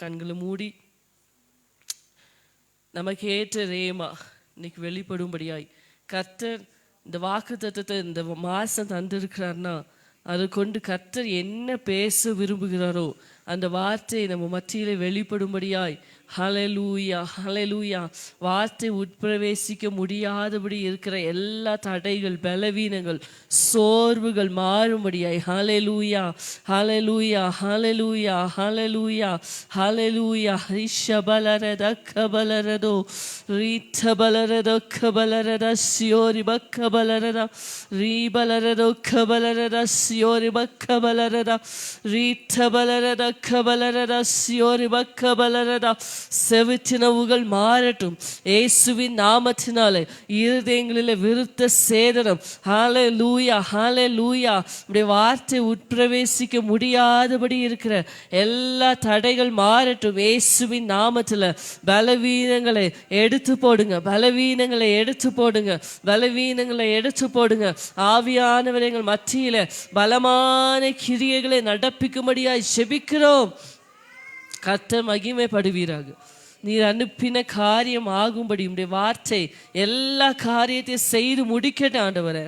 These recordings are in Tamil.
கண்களை மூடி நமக்கு ஏற்ற ரேமா இன்னைக்கு வெளிப்படும்படியாய் கர்த்தர் இந்த வாக்கு தத்துவத்தை இந்த மாதம் தந்திருக்கிறார்னா அதை கொண்டு கர்த்தர் என்ன பேச விரும்புகிறாரோ அந்த வார்த்தை நம்ம மத்தியிலே வெளிப்படும்படியாய் ஹல்லேலூயா ஹல்லேலூயா வார்த்தை உட்பிரவேசிக்க முடியாதபடி இருக்கிற எல்லா தடைகள் பலவீனங்கள் சோர்வுகள் மாறும்படியாய் ஹல்லேலூயா ஹல்லேலூயா ஹல்லேலூயா ஹல்லேலூயா ஹல்லேலூயா ரிஷபலரத கபலரதோ ரீத்தபலரதோ கபலரத சியோரி பக்கபலரத ரீபலரதோ கபலரத சியோரி பக்கபலரத ரீத்தபலரத கபலரத சியோரி பக்கபலரத செவிச்சினவுகள் மாறட்டும் இயேசுவின் நாமத்தினாலே இருதயங்களிலே விருத்த சேதனம் ஹல்லேலூயா ஹல்லேலூயா உடைய வார்த்தை உட்பிரவேசிக்க முடியாதபடி இருக்கிற எல்லா தடைகள் மாறட்டும் இயேசுவின் நாமத்தில் பலவீனங்களை எடுத்து போடுங்க பலவீனங்களை எடுத்து போடுங்க பலவீனங்களை எடுத்து போடுங்க ஆவியானவர் எங்கள் மத்தியில பலமான கிரியைகளை நடப்பிக்கும்படியாய் செபிக்கிறோம் கர்த்தர் மகிமைப்படுவீராக நீர் அனுப்பின காரியம் ஆகும்படி உடைய வார்த்தை எல்லா காரியத்தையும் செய்து முடிக்கட்டும் ஆண்டவரே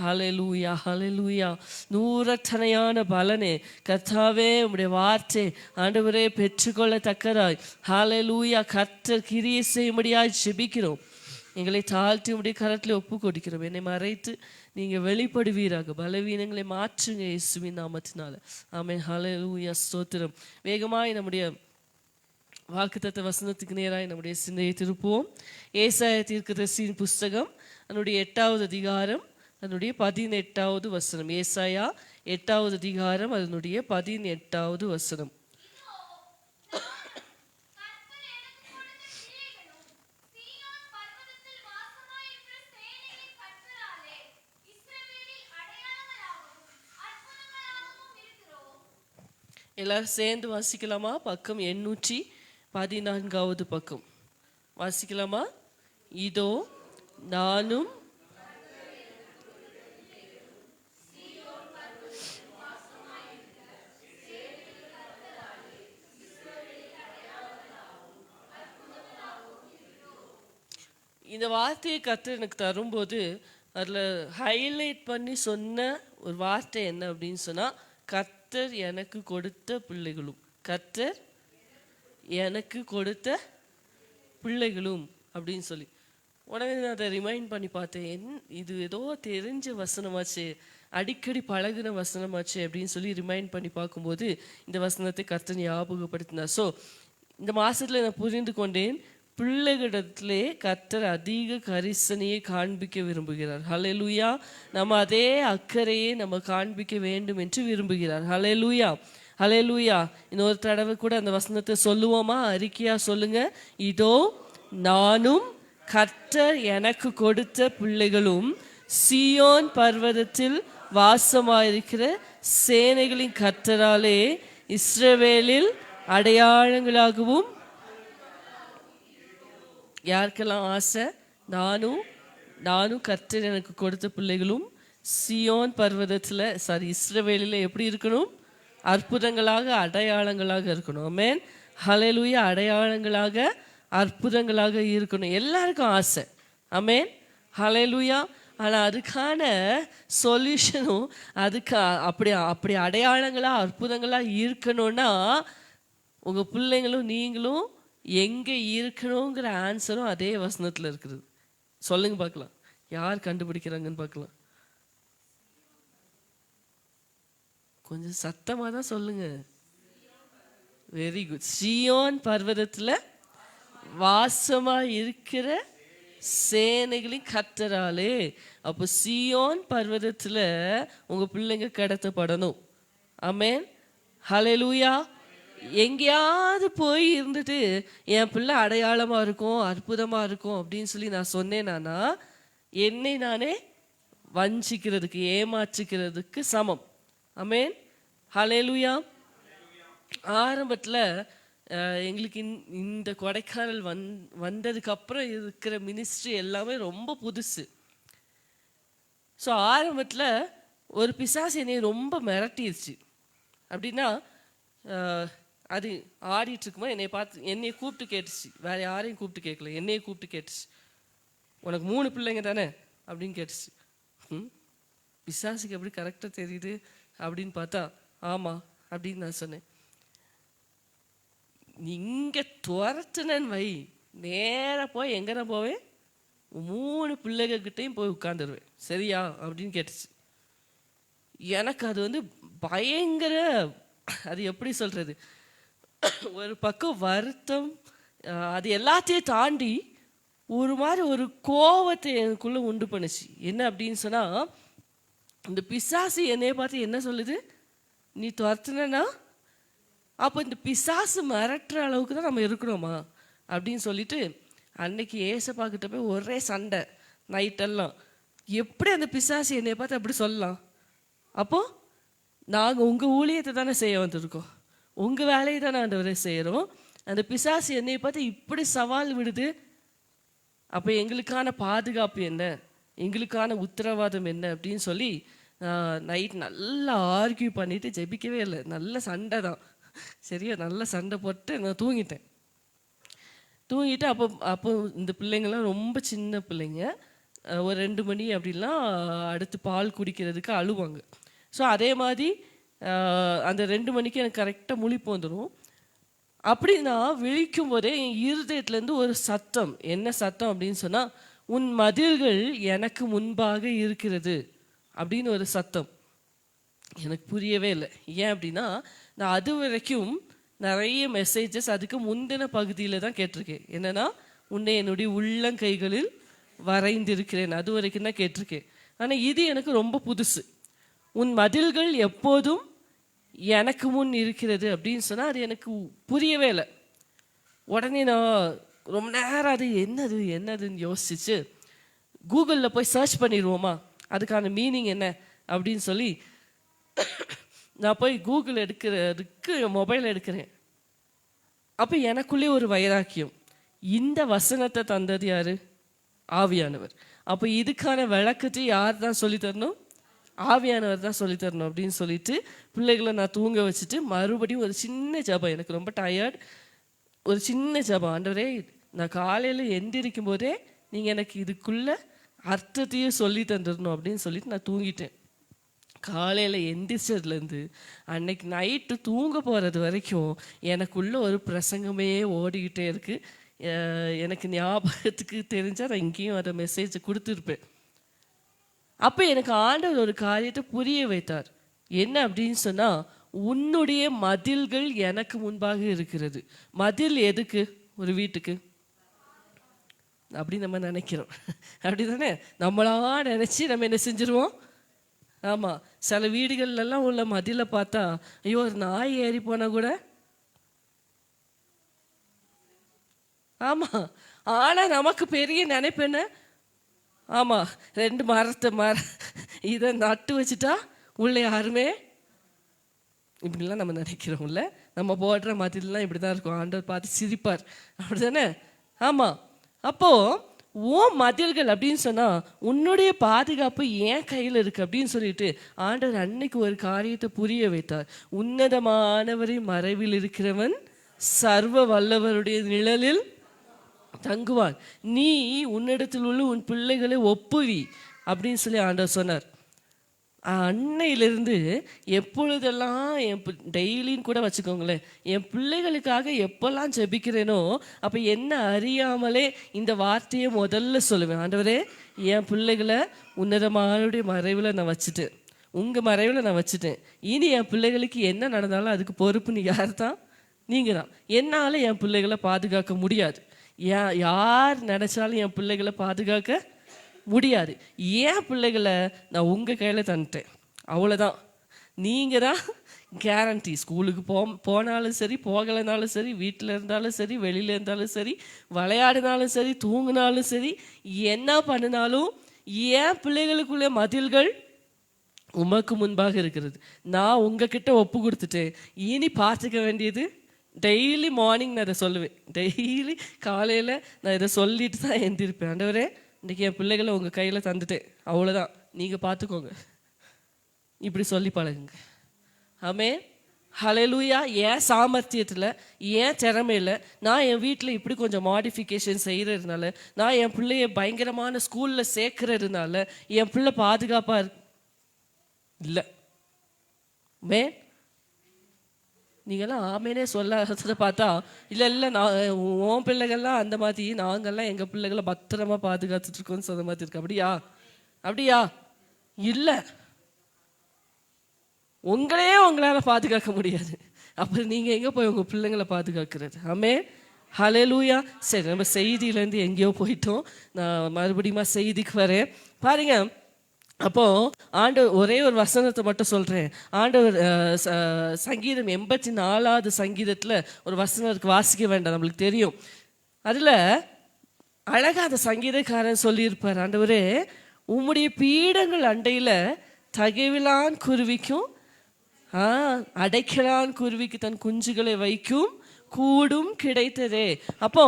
ஹல்லேலூயா ஹல்லேலூயா நூறத்தனையான பலனே கர்த்தாவே உடைய வார்த்தை ஆண்டவரே பெற்றுக்கொள்ளத்தக்கதாய் ஹல்லேலூயா கர்த்தர் கிரியை செய்யும்படியாய் ஜெபிக்கிறோம் எங்களை தாழ்த்தி உடைய கரத்தில் ஒப்பு கொடுக்கிறோம் என்னை மறைத்து நீங்கள் வெளிப்படுவீராக பலவீனங்களை மாற்றுங்க இயேசுவின் நாமத்தினால ஆமென் ஹல்லேலூயா ஸ்தோத்திரம் வேகமாய் நம்முடைய வாக்குத்தத்த வசனத்துக்கு நேராய் நம்முடைய சிந்தையை திருப்புவோம் ஏசாயா தீர்க்கதரிசியின் புஸ்தகம் அதனுடைய 8வது அதிகாரம் அதனுடைய 18வது வசனம் ஏசாயா 8வது அதிகாரம் அதனுடைய 18வது வசனம் எல்லாரும் சேர்ந்து வாசிக்கலாமா பக்கம் 814வது பக்கம் வாசிக்கலாமா இதோ நானும் இந்த வார்த்தையை கர்த்தர் எனக்கு தரும்போது அதில் ஹைலைட் பண்ணி சொன்ன ஒரு வார்த்தை என்ன அப்படின்னு சொன்னால் கர்த்தர் எனக்கு கொடுத்த பிள்ளைகளும் கர்த்தர் எனக்கு கொடுத்த பிள்ளைகளும் அப்படின்னு சொல்லி உடனே நான் அதை ரிமைண்ட் பண்ணி பார்த்தேன் இது ஏதோ தெரிஞ்ச வசனமாச்சு அடிக்கடி பழகின வசனமாச்சு அப்படின்னு சொல்லி ரிமைண்ட் பண்ணி பார்க்கும்போது இந்த வசனத்தை கர்த்தர் ஞாபகப்படுத்தினார் ஸோ இந்த மாதத்தில் நான் புரிந்து கொண்டேன் பிள்ளைகளிடத்திலே கர்த்தர் அதிக கரிசனையை காண்பிக்க விரும்புகிறார் ஹல்லேலூயா நம்ம அதே அக்கறையை நம்ம காண்பிக்க வேண்டும் என்று விரும்புகிறார் ஹல்லேலூயா ஹல்லேலூயா இன்னொரு தடவை கூட அந்த வசனத்தை சொல்லுவோமா அறிக்கையா சொல்லுங்க இதோ நானும் கர்த்தர் எனக்கு கொடுத்த பிள்ளைகளும் சீயோன் பர்வதத்தில் வாசமாயிருக்கிற சேனைகளின் கர்த்தராலே இஸ்ரவேலில் அடையாளங்களாகவும் யாருக்கெல்லாம் ஆசை நானும் கர்த்தர் எனக்கு கொடுத்த பிள்ளைகளும் சீயோன் பர்வதத்தில் இஸ்ரவேலில் எப்படி இருக்கணும் அற்புதங்களாக அடையாளங்களாக இருக்கணும் ஆமென் ஹல்லேலூயா அடையாளங்களாக அற்புதங்களாக இருக்கணும் எல்லாருக்கும் ஆசை ஆமென் ஹல்லேலூயா ஆனால் அதுக்கான சொல்யூஷனும் அதுக்கு அப்படி அடையாளங்களாக அற்புதங்களாக இருக்கணும்னா உங்கள் பிள்ளைங்களும் நீங்களும் எங்கே இருக்கணுங்கிற ஆன்சரும் அதே வசனத்தில் இருக்குது சொல்லுங்க பார்க்கலாம் யார் கண்டுபிடிக்கிறாங்கன்னு பார்க்கலாம் கொஞ்சம் சத்தமாக தான் சொல்லுங்க வெரி குட் சீயோன் பர்வதத்தில் வாசமாக இருக்கிற சேனைகளின் கர்த்தராலே அப்போ சீயோன் பர்வதத்தில் உங்கள் பிள்ளைங்க கடத்தப்படணும் ஆமென் ஹல்லேலூயா எங்கேயாவது போய் இருந்துட்டு என் பிள்ளை அடையாளமாக இருக்கும் அற்புதமாக இருக்கும் அப்படின்னு சொல்லி நான் சொன்னேன்னா என்னை நானே வஞ்சிக்கிறதுக்கு ஏமாற்றிக்கிறதுக்கு சமம் ஆமென் ஹல்லேலூயா ஆரம்பத்தில் எங்களுக்கு இந்த கொடைக்கானல் வந்ததுக்கப்புறம் இருக்கிற மினிஸ்ட்ரி எல்லாமே ரொம்ப புதுசு ஸோ ஆரம்பத்தில் ஒரு பிசாசு என்னை ரொம்ப மிரட்டிடுச்சு அப்படின்னா அது ஆடிட்டு இருக்கும்போது என்னைய கூப்பிட்டு கேட்டுச்சு. வேற யாரையும் கூப்பிட்டு கேட்கல, என்னைய கூப்பிட்டு கேட்டுச்சு. உனக்கு 3 பிள்ளைங்க தானே அப்படின்னு கேட்டுச்சு. பிசாசுக்கு எப்படி கரெக்டாக தெரியுது அப்படின்னு பார்த்தா ஆமாம் அப்படின்னு நான் சொன்னேன். இங்கே துரத்துனன்னு வை, நேராக போய் எங்கே நான் போவேன், 3 பிள்ளைகிட்டையும் போய் உட்காந்துருவேன், சரியா அப்படின்னு கேட்டுச்சு. எனக்கு அது பயங்கர, அது எப்படி சொல்கிறது, ஒரு பக்கம் வருத்தம், அது எல்லாத்தையும் தாண்டி ஒரு மாதிரி ஒரு கோவத்தை எனக்குள்ளே உண்டு பண்ணுச்சு. என்ன அப்படின்னு சொன்னால், இந்த பிசாசு என்னைய பார்த்து என்ன சொல்லுது, நீ துரத்துனா அப்போ இந்த பிசாசு மிரட்டுற அளவுக்கு தான் நம்ம இருக்கிறோமா அப்படின்னு சொல்லிட்டு அன்னைக்கு ஏசப்பா கிட்ட போய் ஒரே சண்டை நைட்டெல்லாம். எப்படி அந்த பிசாசு என்னைய பார்த்து அப்படி சொல்லலாம்? அப்போது நாங்கள் உங்கள் ஊழியத்தை தானே செய்ய வந்திருக்கோம், உங்கள் வேலையை தானே ஆண்டவரே செய்கிறோம், அந்த பிசாசு என்னைய பார்த்து இப்படி சவால் விடுது, அப்போ எங்களுக்கான பாதுகாப்பு என்ன, எங்களுக்கான உத்தரவாதம் என்ன அப்படின்னு சொல்லி நைட் நல்லா ஆர்கியூ பண்ணிவிட்டு ஜெபிக்கவே இல்லை, நல்ல சண்டை தான், சரியா நல்ல சண்டை போட்டு நான் தூங்கிட்டேன். தூங்கிட்டு அப்போ இந்த பிள்ளைங்கள்லாம் ரொம்ப சின்ன பிள்ளைங்க, ஒரு 2 மணி அப்படிலாம் அடுத்து பால் குடிக்கிறதுக்கு அழுவாங்க. ஸோ அதே மாதிரி அந்த 2 மணிக்கு எனக்கு கரெக்டாக முழிப்பு வந்துடும். அப்படி நான் விழிக்கும் போதே என் இருதயத்துலேருந்து ஒரு சத்தம், என்ன சத்தம் அப்படின்னு சொன்னால், உன் மதில்கள் எனக்கு முன்பாக இருக்கிறது அப்படின்னு ஒரு சத்தம். எனக்கு புரியவே இல்லை. ஏன் அப்படின்னா, நான் அது வரைக்கும் நிறைய மெசேஜஸ் அதுக்கு முந்தின பகுதியில் தான் கேட்டிருக்கேன். என்னென்னா, உன்னை என்னுடைய உள்ளங்கைகளில் வரைந்திருக்கிறேன், அது வரைக்கும் தான் கேட்டிருக்கேன். ஆனால் இது எனக்கு ரொம்ப புதுசு. உன் மதில்கள் எப்போதும் எனக்கு முன் இருக்கிறது அப்படின்னு சொன்னால் அது எனக்கு புரியவே இல்லை. உடனே நான் ரொம்ப நேரம் அது என்னதுன்னு யோசிச்சு கூகுளில் போய் சர்ச் பண்ணிடுவோமா அதுக்கான மீனிங் என்ன அப்படின்னு சொல்லி நான் போய் கூகுள் எடுக்கிறதுக்கு மொபைல் எடுக்கிறேன். அப்போ எனக்குள்ளே ஒரு வைராக்கியம், இந்த வசனத்தை தந்தது யாரு? ஆவியானவர். அப்போ இதுக்கான விளக்கத்தை யார் தான் சொல்லித்தரணும்? ஆவியானவர் தான் சொல்லித்தரணும் அப்படின்னு சொல்லிட்டு பிள்ளைகளை நான் தூங்க வச்சுட்டு மறுபடியும் ஒரு சின்ன ஜபம், எனக்கு ரொம்ப டயர்ட், ஒரு சின்ன ஜபம், ஆண்டவரே நான் காலையில் எந்திரிக்கும் போதே நீங்கள் எனக்கு இதுக்குள்ள அர்த்தத்தையும் சொல்லி தந்துடணும் அப்படின்னு சொல்லிட்டு நான் தூங்கிட்டேன். காலையில் எந்திரிச்சதுலேருந்து அன்னைக்கு நைட்டு தூங்க போகிறது வரைக்கும் எனக்குள்ள ஒரு பிரசங்கமே ஓடிக்கிட்டே இருக்குது. எனக்கு ஞாபகத்துக்கு தெரிஞ்சால் நான் இங்கேயும் அதை மெசேஜை கொடுத்துருப்பேன். அப்போ எனக்கு ஆண்டவர் ஒரு காரியத்தை புரிய வைத்தார். என்ன அப்படின்னு சொன்னால், உன்னுடைய மதில்கள் எனக்கு முன்பாக இருக்கிறது. மதில் எதுக்கு? ஒரு வீட்டுக்கு அப்படி நம்ம நினைக்கிறோம், அப்படி தானே? நம்மளா நினச்சி நம்ம என்ன செஞ்சிருவோம்? ஆமாம், சில வீடுகள்லாம் உள்ள மதிலை பார்த்தா ஐயோ ஒரு நாய் ஏறி போனால் கூட, ஆமாம், ஆனால் நமக்கு பெரிய நினைப்பு என்ன? ஆமாம், 2 இதை நட்டு வச்சுட்டா உள்ள யாருமே, இப்படிலாம் நம்ம நினைக்கிறோம்ல, நம்ம போடுற மதிலாம் இப்படி தான் இருக்கும், ஆண்டவர் பார்த்து சிரிப்பார், அப்படி தானே? ஆமாம். அப்போது ஓ மதில்கள் அப்படின்னு சொன்னால் உன்னுடைய பாதுகாப்பு என் கையில் இருக்குது அப்படின்னு சொல்லிட்டு ஆண்டவர் அன்னைக்கு ஒரு காரியத்தை புரிய வைத்தார். உன்னதமானவரின் மறைவில் இருக்கிறவன் சர்வ வல்லவருடைய நிழலில் தங்குவான், நீ உன்னிடத்தில் உள்ள உன் பிள்ளைகளை ஒப்புவி அப்படின்னு சொல்லி ஆண்டவர் சொன்னார். அன்னையிலிருந்து எப்பொழுதெல்லாம் டெய்லின்னு கூட வச்சுக்கோங்களேன், என் பிள்ளைகளுக்காக எப்பெல்லாம் ஜெபிக்கிறேனோ அப்போ என்ன அறியாமலே இந்த வார்த்தையை முதல்ல சொல்லுவேன், ஆண்டவரே என் பிள்ளைகளை உன்னதமானுடைய மறைவில் நான் வச்சுட்டேன், உங்கள் மறைவில் நான் வச்சுட்டேன், இனி என் பிள்ளைகளுக்கு என்ன நடந்தாலும் அதுக்கு பொறுப்பு நீ யார் தான்? நீங்கள் தான். என்னால் என் பிள்ளைகளை பாதுகாக்க முடியாது, யார் நினச்சாலும் என் பிள்ளைகளை பாதுகாக்க முடியாது. ஏன் பிள்ளைகளை நான் உங்கள் கையில் தந்துட்டேன், அவ்வளோதான். நீங்கள் தான் கேரண்டி. ஸ்கூலுக்கு போனாலும் சரி, போகலைனாலும் சரி, வீட்டில் இருந்தாலும் சரி, வெளியில் இருந்தாலும் சரி, விளையாடினாலும் சரி, தூங்கினாலும் சரி, என்ன பண்ணினாலும் ஏன் பிள்ளைகளுக்குள்ளே மதில்கள் உமக்கு முன்பாக இருக்கிறது. நான் உங்ககிட்ட ஒப்பு கொடுத்துட்டேன், இனி பார்த்துக்க வேண்டியது டெய்லி மார்னிங் நான் இதை சொல்லுவேன், டெய்லி காலையில் நான் இதை சொல்லிட்டு தான் எழுந்திருப்பேன், ஆண்டவரே இன்றைக்கி என் பிள்ளைகளை உங்கள் கையில் தந்துட்டேன், அவ்வளோதான், நீங்கள் பார்த்துக்கோங்க, இப்படி சொல்லி பழகுங்க. ஆமென், ஹalleluya. என் சாமர்த்தியத்தில், என் திறமையில், நான் என் வீட்டில் இப்படி கொஞ்சம் மாடிஃபிகேஷன் செய்கிறதுனால, நான் என் பிள்ளைய பயங்கரமான ஸ்கூலில் சேர்க்கறதுனால என் பிள்ளை பாதுகாப்பாக இல்லை. நீங்கள்லாம் ஆமேனே சொல்லாததை பார்த்தா, இல்லை நான் உன் பிள்ளைகள்லாம் அந்த மாதிரி, நாங்கள்லாம் எங்கள் பிள்ளைகளை பத்திரமா பாதுகாத்துட்ருக்கோன்னு சொன்ன மாதிரி இருக்கு. அப்படியா இல்லை. உங்களால் பாதுகாக்க முடியாது. அப்புறம் நீங்கள் எங்கே போய் உங்கள் பிள்ளைங்களை பாதுகாக்கிறது? ஆமே ஹalleluya. சரி, நம்ம செய்தியிலேருந்து எங்கேயோ போயிட்டோம். நான் மறுபடியும் செய்திக்கு வரேன். பாருங்க, அப்போ ஆண்டவர் ஒரே ஒரு வசனத்தை மட்டும் சொல்றேன். ஆண்டவர் சங்கீதம் 84வது சங்கீதத்தில் ஒரு வசனம் இருக்கு, வாசிக்க வேண்டாம், நம்மளுக்கு தெரியும். அதில் அழகா அந்த சங்கீதக்காரன் சொல்லியிருப்பார், ஆண்டவரே உம்முடைய பீடங்கள் அண்டையில் தகைவிலான் குருவிக்கும் அடைக்கலான் குருவிக்கு தன் குஞ்சுகளை வைக்கும் கூடும் கிடைத்ததே. அப்போ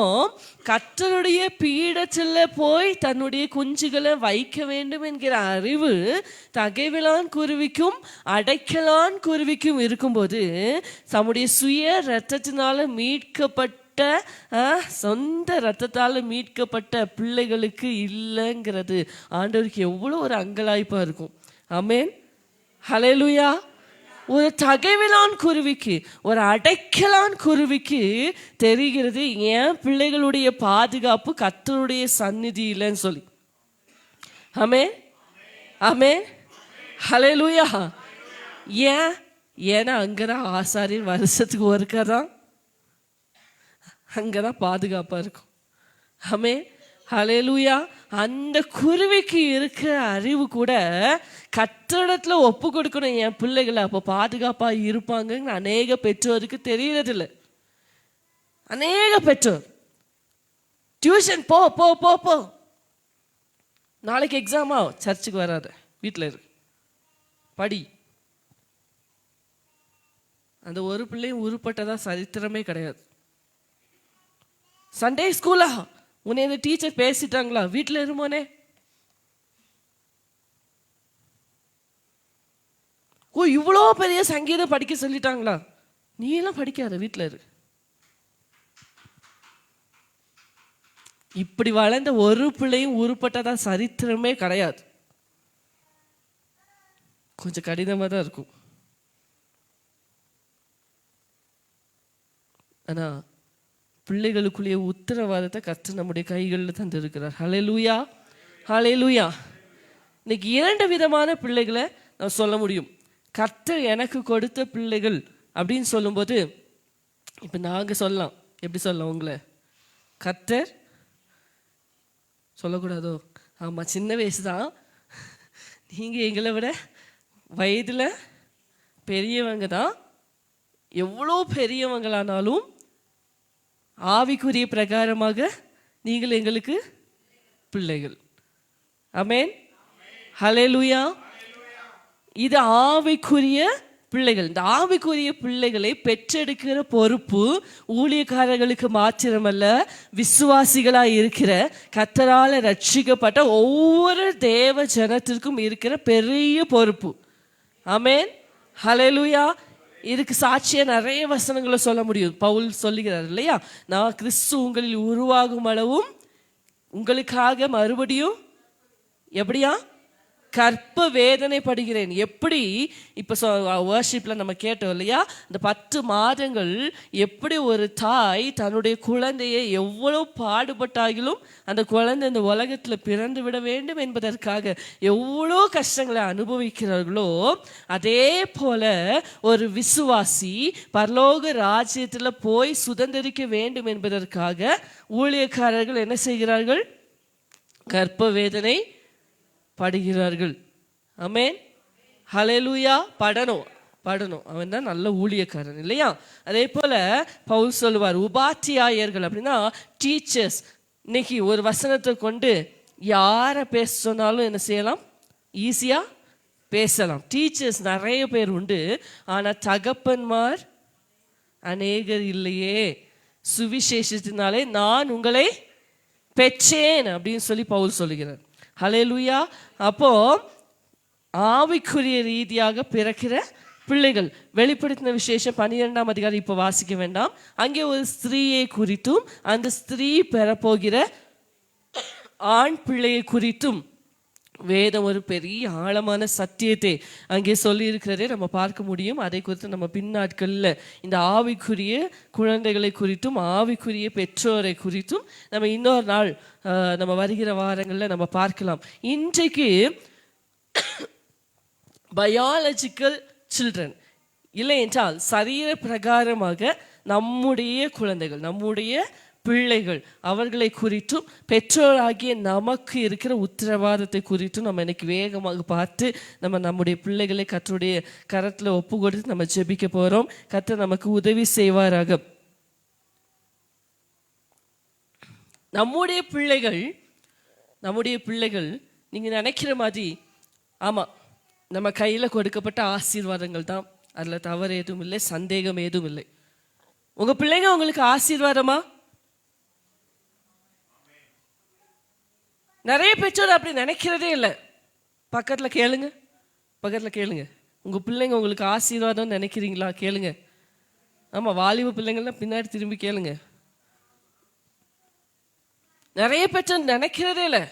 கர்த்தருடைய பீடத்தில் போய் தன்னுடைய குஞ்சுகளை வைக்க வேண்டும் என்கிற அறிவு தகைவிலான் குருவிக்கும் அடைக்கலான் குருவிக்கும் இருக்கும்போது, தம்முடைய சுய இரத்தத்தினால மீட்கப்பட்ட சொந்த இரத்தத்தால் மீட்கப்பட்ட பிள்ளைகளுக்கு இல்லைங்கிறது ஆண்டவருக்கு எவ்வளோ ஒரு அங்கலாய்ப்பா இருக்கும். ஆமேன் ஹalleluya. ஒரு தகைவிலான் குருவிக்கு, ஒரு அடைக்கலான் குருவிக்கு தெரிகிறது என் பிள்ளைகளுடைய பாதுகாப்பு கர்த்தருடைய சந்நிதியிலன்னு சொல்லி. ஆமென் ஹalleluya. ஏன்னா அங்கதான் ஆசாரியர் வருஷத்துக்கு ஒருக்கா தான் அங்கதான் பாதுகாப்பா இருக்கும். ஆமென் ஹalleluya. அந்த குருவிக்கு இருக்கிற அறிவு கூட கர்த்தரிடத்துல ஒப்பு கொடுக்கணும் என் பிள்ளைகளை, அப்போ பாதுகாப்பா இருப்பாங்கன்னு அநேக பெற்றோருக்கு தெரியறதில்ல. அநேக பெற்றோர் டியூஷன் போ போ போ போ, நாளைக்கு எக்ஸாமா, சர்ச்சுக்கு வராத, வீட்டில் இரு, படி. அந்த ஒரு பிள்ளையும் உருப்பட்டதா சரித்திரமே கிடையாது. சண்டே ஸ்கூலா, உன்னை இந்த டீச்சர் பேசிட்டாங்களா, வீட்டில் இருமோனே. ஓ இவ்வளோ பெரிய சங்கீதம் படிக்க சொல்லிட்டாங்களா, நீ எல்லாம் படிக்காத, வீட்டில் இரு. இப்படி வளர்ந்த ஒரு பிள்ளையும் உருப்பட்டதா சரித்திரமே கிடையாது. கொஞ்சம் கடினமாக தான் இருக்கும். ஆனா பிள்ளைகளுக்குள்ளேயே உத்தரவாதத்தை கர்த்தர் நம்முடைய கைகளில் தந்திருக்கிறார். ஹalleluya ஹalleluya. இன்னைக்கு 2 விதமான பிள்ளைகளை நான் சொல்ல முடியும். கர்த்தர் எனக்கு கொடுத்த பிள்ளைகள் அப்படின்னு சொல்லும்போது, இப்போ நாங்கள் சொல்லலாம், எப்படி சொல்லலாம், உங்களை கர்த்தர் சொல்லக்கூடாதோ? ஆமாம், சின்ன வயசு தான், நீங்கள் எங்களை விட வயதில் பெரியவங்க தான். எவ்வளோ பெரியவங்களானாலும் ஆவிக்குரிய பிரகாரமாக நீங்கள் எங்களுக்கு பிள்ளைகள். ஆமென் ஹalleluya. இது ஆவிக்குரிய பிள்ளைகள். இந்த ஆவிக்குரிய பிள்ளைகளை பெற்றெடுக்கிற பொறுப்பு ஊழியக்காரர்களுக்கு மாத்திரமல்ல, விசுவாசிகளாக இருக்கிற கர்த்தரால் ரட்சிக்கப்பட்ட ஒவ்வொரு தேவ ஜனத்திற்கும் இருக்கிற பெரிய பொறுப்பு. ஆமென் ஹalleluya. இதுக்கு சாட்சியா நிறைய வசனங்களை சொல்ல முடியும். பவுல் சொல்லுகிறார் இல்லையா, நான் கிறிஸ்து உங்களில் உருவாகும் அளவும் உங்களுக்காக மறுபடியும் எப்படியா கற்ப வேதனைப்படுகிறேன். எப்படி இப்போ வர்ஷிப்பில் நம்ம கேட்டோம் இல்லையா, இந்த 10 மாதங்கள் எப்படி ஒரு தாய் தன்னுடைய குழந்தையை எவ்வளோ பாடுபட்டாகிலும் அந்த குழந்தை இந்த உலகத்தில் பிறந்து விட வேண்டும் என்பதற்காக எவ்வளோ கஷ்டங்களை அனுபவிக்கிறார்களோ, அதே போல ஒரு விசுவாசி பரலோக ராஜ்யத்தில் போய் சுதந்திரிக்க வேண்டும் என்பதற்காக ஊழியக்காரர்கள் என்ன செய்கிறார்கள்? கற்ப வேதனை படுகிறார்கள். ஆமென் ஹalleluya. படணும், அவன் தான் நல்ல ஊழியக்காரன் இல்லையா. அதே போல பவுல் சொல்லுவார், உபாத்தியாயர்கள் அப்படின்னா டீச்சர்ஸ். இன்னைக்கு ஒரு வசனத்தை கொண்டு யாரை பேச சொன்னாலும் என்ன செய்யலாம்? ஈஸியா பேசலாம். டீச்சர்ஸ் நிறைய பேர் உண்டு, ஆனால் தகப்பன்மார் அநேகர் இல்லையே. சுவிசேஷத்தினாலே நான் உங்களை பெற்றேன் அப்படின்னு சொல்லி பவுல் சொல்லுகிறார். ஹalleluya. அப்போ ஆவிக்குரிய ரீதியாக பிறக்கிற பிள்ளைகள். வெளிப்படுத்தின விசேஷம் 12ஆம் அதிகாரம் இப்போ வாசிக்க வேண்டாம். அங்கே ஒரு ஸ்திரீயை குறித்தும் அந்த ஸ்திரீ பெறப்போகிற ஆண் பிள்ளையை குறித்தும் வேதம் ஒரு பெரிய ஆழமான சத்தியத்தை அங்கே சொல்லியிருக்கிறதே நம்ம பார்க்க முடியும். அதை குறித்து நம்ம பின்னாட்களில் இந்த ஆவிக்குரிய குழந்தைகளை குறித்தும் ஆவிக்குரிய பெற்றோரை குறித்தும் நம்ம இன்னொரு நாள் நம்ம வருகிற வாரங்களில் நம்ம பார்க்கலாம். இன்றைக்கு பயாலஜிக்கல் சில்ட்ரன் இல்லை என்றால் சரீர பிரகாரமாக நம்முடைய குழந்தைகள், நம்முடைய பிள்ளைகள், அவர்களை குறித்தும் பெற்றோராகிய நமக்கு இருக்கிற உத்தரவாதத்தை குறித்தும் நம்ம இன்னைக்கு வேகமாக பார்த்து நம்முடைய பிள்ளைகளை கர்த்தருடைய கரத்தில் ஒப்பு கொடுத்து நம்ம ஜெபிக்க போகிறோம். கர்த்தர் நமக்கு உதவி செய்வாராக. நம்முடைய பிள்ளைகள் நீங்கள் நினைக்கிற மாதிரி ஆமாம் நம்ம கையில் கொடுக்கப்பட்ட ஆசீர்வாதங்கள் தான், அதில் தவறு எதுவும் இல்லை, சந்தேகம் எதுவும் இல்லை. உங்கள் பிள்ளைங்க உங்களுக்கு ஆசீர்வாதமா? நிறைய பெற்றோர் அப்படி நினைக்கிறதே இல்லை. பக்கத்தில் கேளுங்க, உங்கள் பிள்ளைங்க உங்களுக்கு ஆசீர்வாதம் நினைக்கிறீங்களா? கேளுங்க. ஆமாம், வாலிப பிள்ளைங்கள்லாம் பின்னாடி திரும்பி கேளுங்க. நிறைய பெற்றோர் நினைக்கிறதே இல்லை.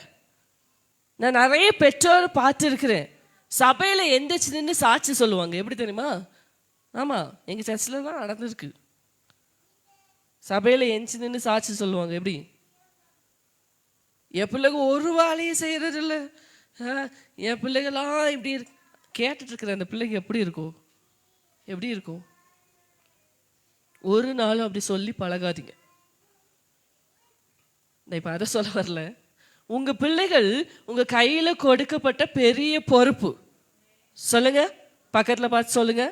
நான் நிறைய பெற்றோர் பார்த்துருக்கிறேன். சபையில் எந்திரிச்சு நின்று சாட்சி சொல்லுவாங்க. எப்படி தெரியுமா? ஆமாம், எங்கள் சர்ச்சில் தான் நடந்திருக்கு. சபையில் எந்திரிச்சு நின்று சாட்சி சொல்லுவாங்க. எப்படி? என் பிள்ளைங்க ஒரு வேலையும் செய்கிறது இல்லை, என் பிள்ளைகளாம் இப்படி கேட்டுட்டு இருக்கிற அந்த பிள்ளைங்க எப்படி இருக்கும்? ஒரு நாளும் அப்படி சொல்லி பழகாதீங்க. நான் இப்போ அதை சொல்ல வரல. உங்கள் பிள்ளைகள் உங்கள் கையில் கொடுக்கப்பட்ட பெரிய பொறுப்பு. சொல்லுங்க, பக்கத்தில் பார்த்து சொல்லுங்க.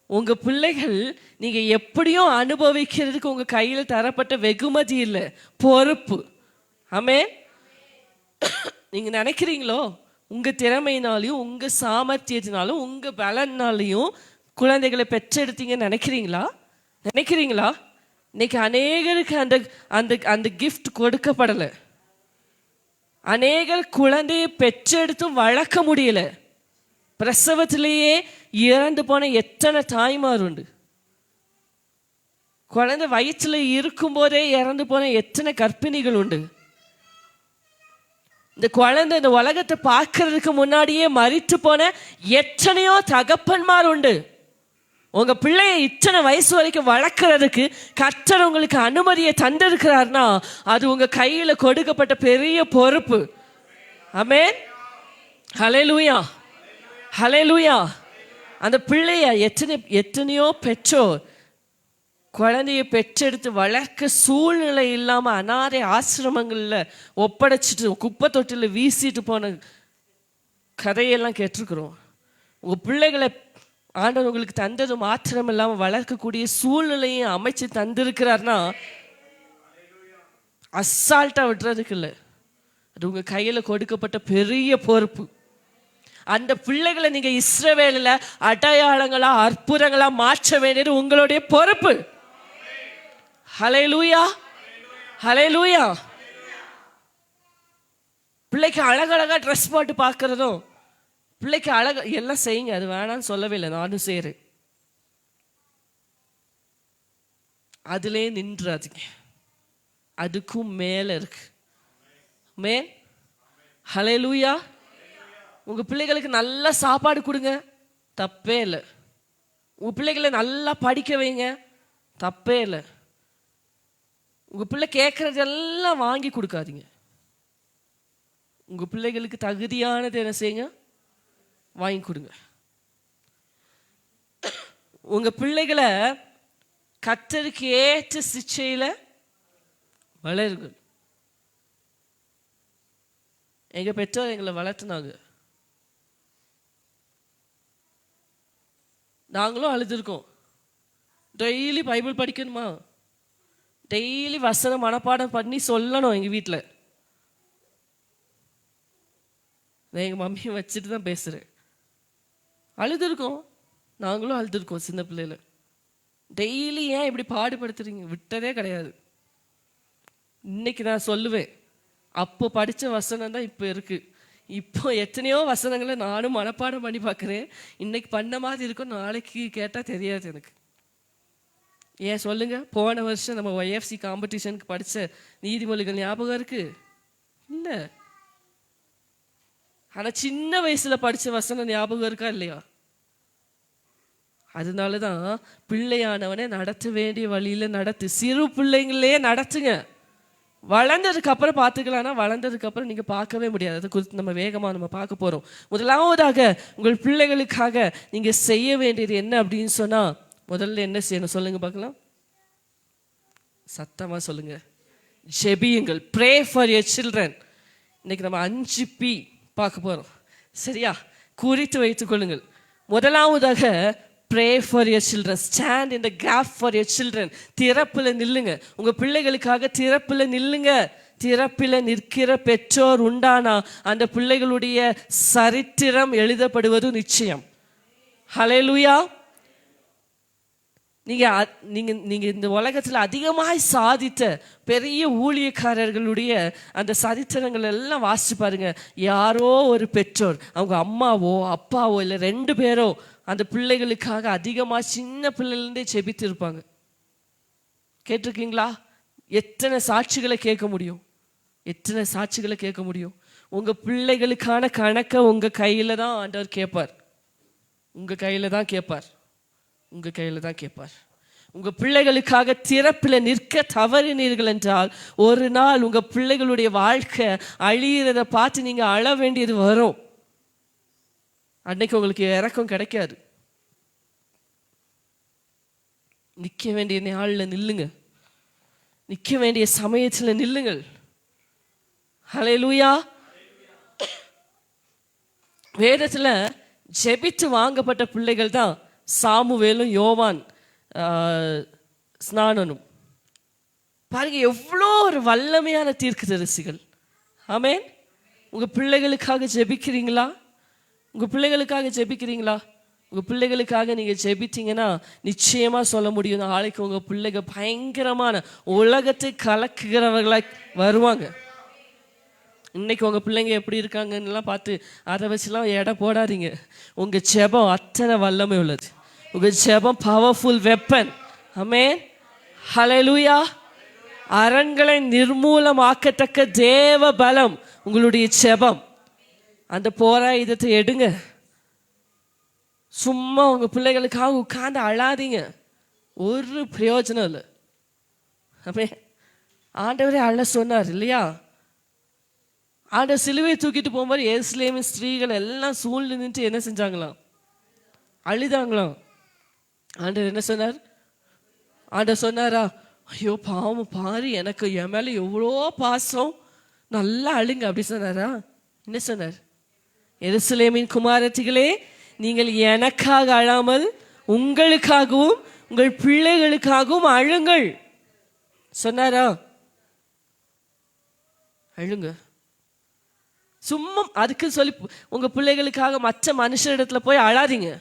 உங்கள் பிள்ளைகள் நீங்கள் எப்படியும் அனுபவிக்கிறதுக்கு உங்கள் கையில் தரப்பட்ட வெகுமதி இல்லை, பொறுப்பு. ஆமென். நீங்கள் நினைக்கிறீங்களோ உங்கள் திறமையினாலையும் உங்கள் சாமர்த்தியத்தினாலும் உங்கள் பலனாலையும் குழந்தைகளை பெற்றெடுத்தீங்கன்னு நினைக்கிறீங்களா? இன்னைக்கு அநேகருக்கு அந்த அந்த அந்த கிஃப்ட் கொடுக்கப்படலை. அநேகர் குழந்தையை பெற்றெடுத்தும் வளர்க்க முடியல. பிரசவத்திலேயே இறந்து போன எத்தனை தாய்மார் உண்டு. குழந்தை வயிற்றுல இருக்கும் போதே இறந்து போன எத்தனை கர்ப்பிணிகள் உண்டு. இந்த குழந்தை இந்த உலகத்தை பார்க்கறதுக்கு முன்னாடியே மரித்து போன எத்தனையோ தகப்பன்மார் உண்டு. உங்க பிள்ளைய இத்தனை வயசு வரைக்கும் வளர்க்கறதுக்கு கர்த்தர் உங்களுக்கு அனுமதியை தந்திருக்கிறார்னா அது உங்க கையில கொடுக்கப்பட்ட பெரிய பொறுப்பு. ஆமென். ஹல்லேலூயா, ஹல்லேலூயா. அந்த பிள்ளைய எத்தனையோ பெற்றோர் குழந்தைய பெற்றெடுத்து வளர்க்க சூழ்நிலை இல்லாமல் அனாதை ஆசிரமங்களில் ஒப்படைச்சிட்டு குப்பை தொட்டில் வீசிட்டு போன கதையெல்லாம் கேட்டிருக்கிறோம். உங்கள் பிள்ளைகளை ஆண்டவர் உங்களுக்கு தந்தது மாத்திரம் இல்லாமல் வளர்க்கக்கூடிய சூழ்நிலையும் அமைச்சு தந்திருக்கிறார்னா அசால்ட்டா விட்டுறதுக்கு இல்லை. அது உங்க கையில கொடுக்கப்பட்ட பெரிய பொறுப்பு. அந்த பிள்ளைகளை நீங்க இஸ்ரவேலில் அடையாளங்களா அற்புதங்களா மாற்ற வேண்டியது உங்களுடைய பொறுப்பு. ஹல்லேலூயா, ஹல்லேலூயா. பிள்ளைக்கு அழகழகா ட்ரெஸ் போட்டு பார்க்கறதும், பிள்ளைக்கு அழகா எல்லாம் செய்யுங்க, அது வேணான்னு சொல்லவே இல்லை, நானும் செய்கிறேன். அதிலே நின்றாதீங்க, அதுக்கும் மேலே இருக்கு. மேன். ஹல்லேலூயா. உங்கள் பிள்ளைகளுக்கு நல்லா சாப்பாடு கொடுங்க, தப்பே இல்லை. உங்கள் பிள்ளைகளை நல்லா படிக்க வைங்க, தப்பே இல்லை. உங்கள் பிள்ளை கேட்குறதெல்லாம் வாங்கி கொடுக்காதீங்க. உங்கள் பிள்ளைகளுக்கு தகுதியானது என்ன செய்யுங்க, வாங்கி கொடுங்க. உங்கள் பிள்ளைகளை கர்த்தருக்கு ஏற்ற சிச்சையில் வளருங்கள். எங்கள் பெற்றோர் எங்களை வளர்த்துனாங்க, நாங்களும் அழுதுருக்கோம். டெய்லி பைபிள் படிக்கணுமா, டெய்லி வசனம் மனப்பாடம் பண்ணி சொல்லணும் எங்கள் வீட்டில். நான் எங்கள் மம்மியை வச்சுட்டு தான் பேசுகிறேன். அழுதுருக்கோம், நாங்களும் அழுதுருக்கோம் சின்ன பிள்ளையில. டெய்லி ஏன் இப்படி பாடுபடுத்துறீங்க, விட்டதே கிடையாது. இன்னைக்கு நான் சொல்லுவேன், அப்போ படித்த வசனம் தான் இப்போ இருக்குது. இப்போ எத்தனையோ வசனங்களை நானும் மனப்பாடம் பண்ணி பார்க்குறேன். இன்னைக்கு பண்ண மாதிரி இருக்கும், நாளைக்கு கேட்டால் தெரியாது எனக்கு. ஏன் சொல்லுங்க, போன வருஷம் நம்ம ஒய்எஃப்சி காம்படிஷனுக்கு படித்த நீதிமொழிகள் ஞாபகம் இருக்கு இல்லை? ஆனால் சின்ன வயசில் படித்த வசனம் ஞாபகம் இருக்கா இல்லையா? அதனால தான் பிள்ளையானவனை நடத்த வேண்டிய வழியில் நடத்து. சிறு பிள்ளைங்களே நடத்துங்க. வளர்ந்ததுக்கு அப்புறம் பார்த்துக்கலாம்னா வளர்ந்ததுக்கு அப்புறம் நீங்கள் பார்க்கவே முடியாது. அதை குறித்து நம்ம வேகமாக பார்க்க போகிறோம். முதலாவதாக உங்கள் பிள்ளைகளுக்காக நீங்கள் செய்ய வேண்டியது என்ன அப்படின்னு சொன்னால், முதல்ல என்ன செய்யணும் சொல்லுங்க பார்க்கலாம். சத்தமாக சொல்லுங்க. ஜெபியுங்கள். Pray for your children. இன்னைக்கு நம்ம 5P பார்க்க போகிறோம். சரியா? குறித்து வைத்துக் கொள்ளுங்கள். முதலாவதாக pray for your children. Stand in the gap for your children. திறப்புல நில்லுங்க. உங்க பிள்ளைகளுக்காக திறப்புல நில்லுங்க. திறப்பில நிற்கிற பெற்றோர் உண்டானா அந்த பிள்ளைகளுடைய சரித்திரம் எழுதப்படுவது நிச்சயம். ஹல்லேலூயா. நீங்க இந்த உலகத்தில் அதிகமாய் சாதித்த பெரிய ஊழியக்காரர்களுடைய அந்த சரித்திரங்கள் எல்லாம் வாசிச்சு பாருங்க. யாரோ ஒரு பெற்றோர், அவங்க அம்மாவோ அப்பாவோ இல்லை 2 பேரோ அந்த பிள்ளைகளுக்காக அதிகமாக சின்ன பிள்ளைலேருந்தே செபித்து இருப்பாங்க. கேட்டிருக்கீங்களா? எத்தனை சாட்சிகளை கேட்க முடியும், எத்தனை சாட்சிகளை கேட்க முடியும். உங்கள் பிள்ளைகளுக்கான கணக்கை உங்கள் கையில் தான் ஆண்டவர் கேட்பார். உங்கள் கையில் தான் கேட்பார். உங்கள் கையில் தான் கேட்பார். உங்கள் பிள்ளைகளுக்காக திறப்பில் நிற்க தவறினீர்கள் என்றால் ஒரு நாள் உங்கள் பிள்ளைகளுடைய வாழ்க்கை அழியிறதை பார்த்து நீங்கள் அழ வேண்டியது வரும். அன்னைக்கு உங்களுக்கு இறக்கம் கிடைக்காது. நிற்க வேண்டிய நாளில் நில்லுங்க. நிற்க வேண்டிய சமயத்தில் நில்லுங்கள். ஹல்லேலூயா. வேதத்தில் ஜெபித்து வாங்கப்பட்ட பிள்ளைகள் தான் சாமுவேலும் யோவான் ஸ்நானனும். பாருங்க, எவ்வளோ ஒரு வல்லமையான தீர்க்கதரிசிகள். ஆமென். உங்கள் பிள்ளைகளுக்காக ஜெபிக்கிறீங்களா? உங்கள் பிள்ளைகளுக்காக ஜெபிக்கிறீங்களா? உங்கள் பிள்ளைகளுக்காக நீங்கள் ஜெபித்தீங்கன்னா நிச்சயமாக சொல்ல முடியும், நாளைக்கு உங்கள் பிள்ளைங்க பயங்கரமான உலகத்தை கலக்குகிறவர்களாக வருவாங்க. இன்னைக்கு உங்கள் பிள்ளைங்க எப்படி இருக்காங்கன்னெலாம் பார்த்து அதை வச்சுலாம் எடை போடாதீங்க. உங்கள் ஜெபம் அத்தனை வல்லமை உள்ளது. உங்கள் ஜெபம் பவர்ஃபுல் வெப்பன். ஆமென். ஹல்லேலூயா. அரண்களை நிர்மூலமாக்கத்தக்க தேவ பலம் உங்களுடைய ஜெபம். அந்த போராயுதத்தை எடுங்க. சும்மா உங்கள் பிள்ளைகளுக்காக உட்கார்ந்து அழாதீங்க, ஒரு பிரயோஜனம் இல்லை. ஆமென். ஆண்டவரே அழ சொன்னார் இல்லையா? ஆண்டவர் சிலுவையை தூக்கிட்டு போகும்போது எருசலேமின் ஸ்திரீகள் எல்லாம் சூழ்ந்து நின்று என்ன செஞ்சாங்களாம்? அழுதாங்களாம். ஆண்டவர் என்ன சொன்னார்? ஆண்டவர் சொன்னாரா, ஐயோ பாவம் பாரு, எனக்கு என் மேலே எவ்வளோ பாசம், நல்லா அழுங்க அப்படி சொன்னாரா? என்ன சொன்னார்? எருசலேமின் குமாரத்திகளே, நீங்கள் எனக்காக அழாமல் உங்களுக்காகவும் உங்கள் பிள்ளைகளுக்காகவும் அழுங்கள் சொன்னாரா? அழுங்க. சும்மா அதுக்கு சொல்லி உங்க பிள்ளைகளுக்காக மற்ற மனுஷரிடத்துல போய் அழாதீங்க.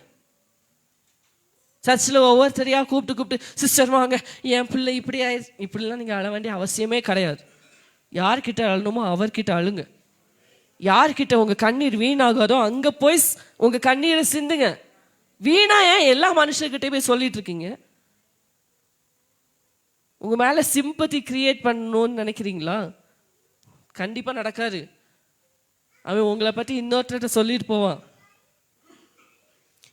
சர்ச்சில் ஒவ்வொருத்தரையா கூப்பிட்டு சிஸ்டர் வாங்க, என் பிள்ளை இப்படி இப்படிலாம் நீங்கள் அழ வேண்டிய அவசியமே கிடையாது. யார்கிட்ட அழணுமோ அவர்கிட்ட அழுங்க. யார்கிட்ட உங்கள் கண்ணீர் வீணாகாதோ அங்கே போய் உங்கள் கண்ணீரை சிந்துங்க. வீணா ஏன் எல்லா மனுஷர்கிட்டே போய் சொல்லிட்டு இருக்கீங்க? உங்கள் மேலே சிம்பத்தி கிரியேட் பண்ணணும்னு நினைக்கிறீங்களா? கண்டிப்பாக நடக்காது. அவன் உங்களை பற்றி இன்னொருத்தர்கிட்ட சொல்லிட்டு போவான்.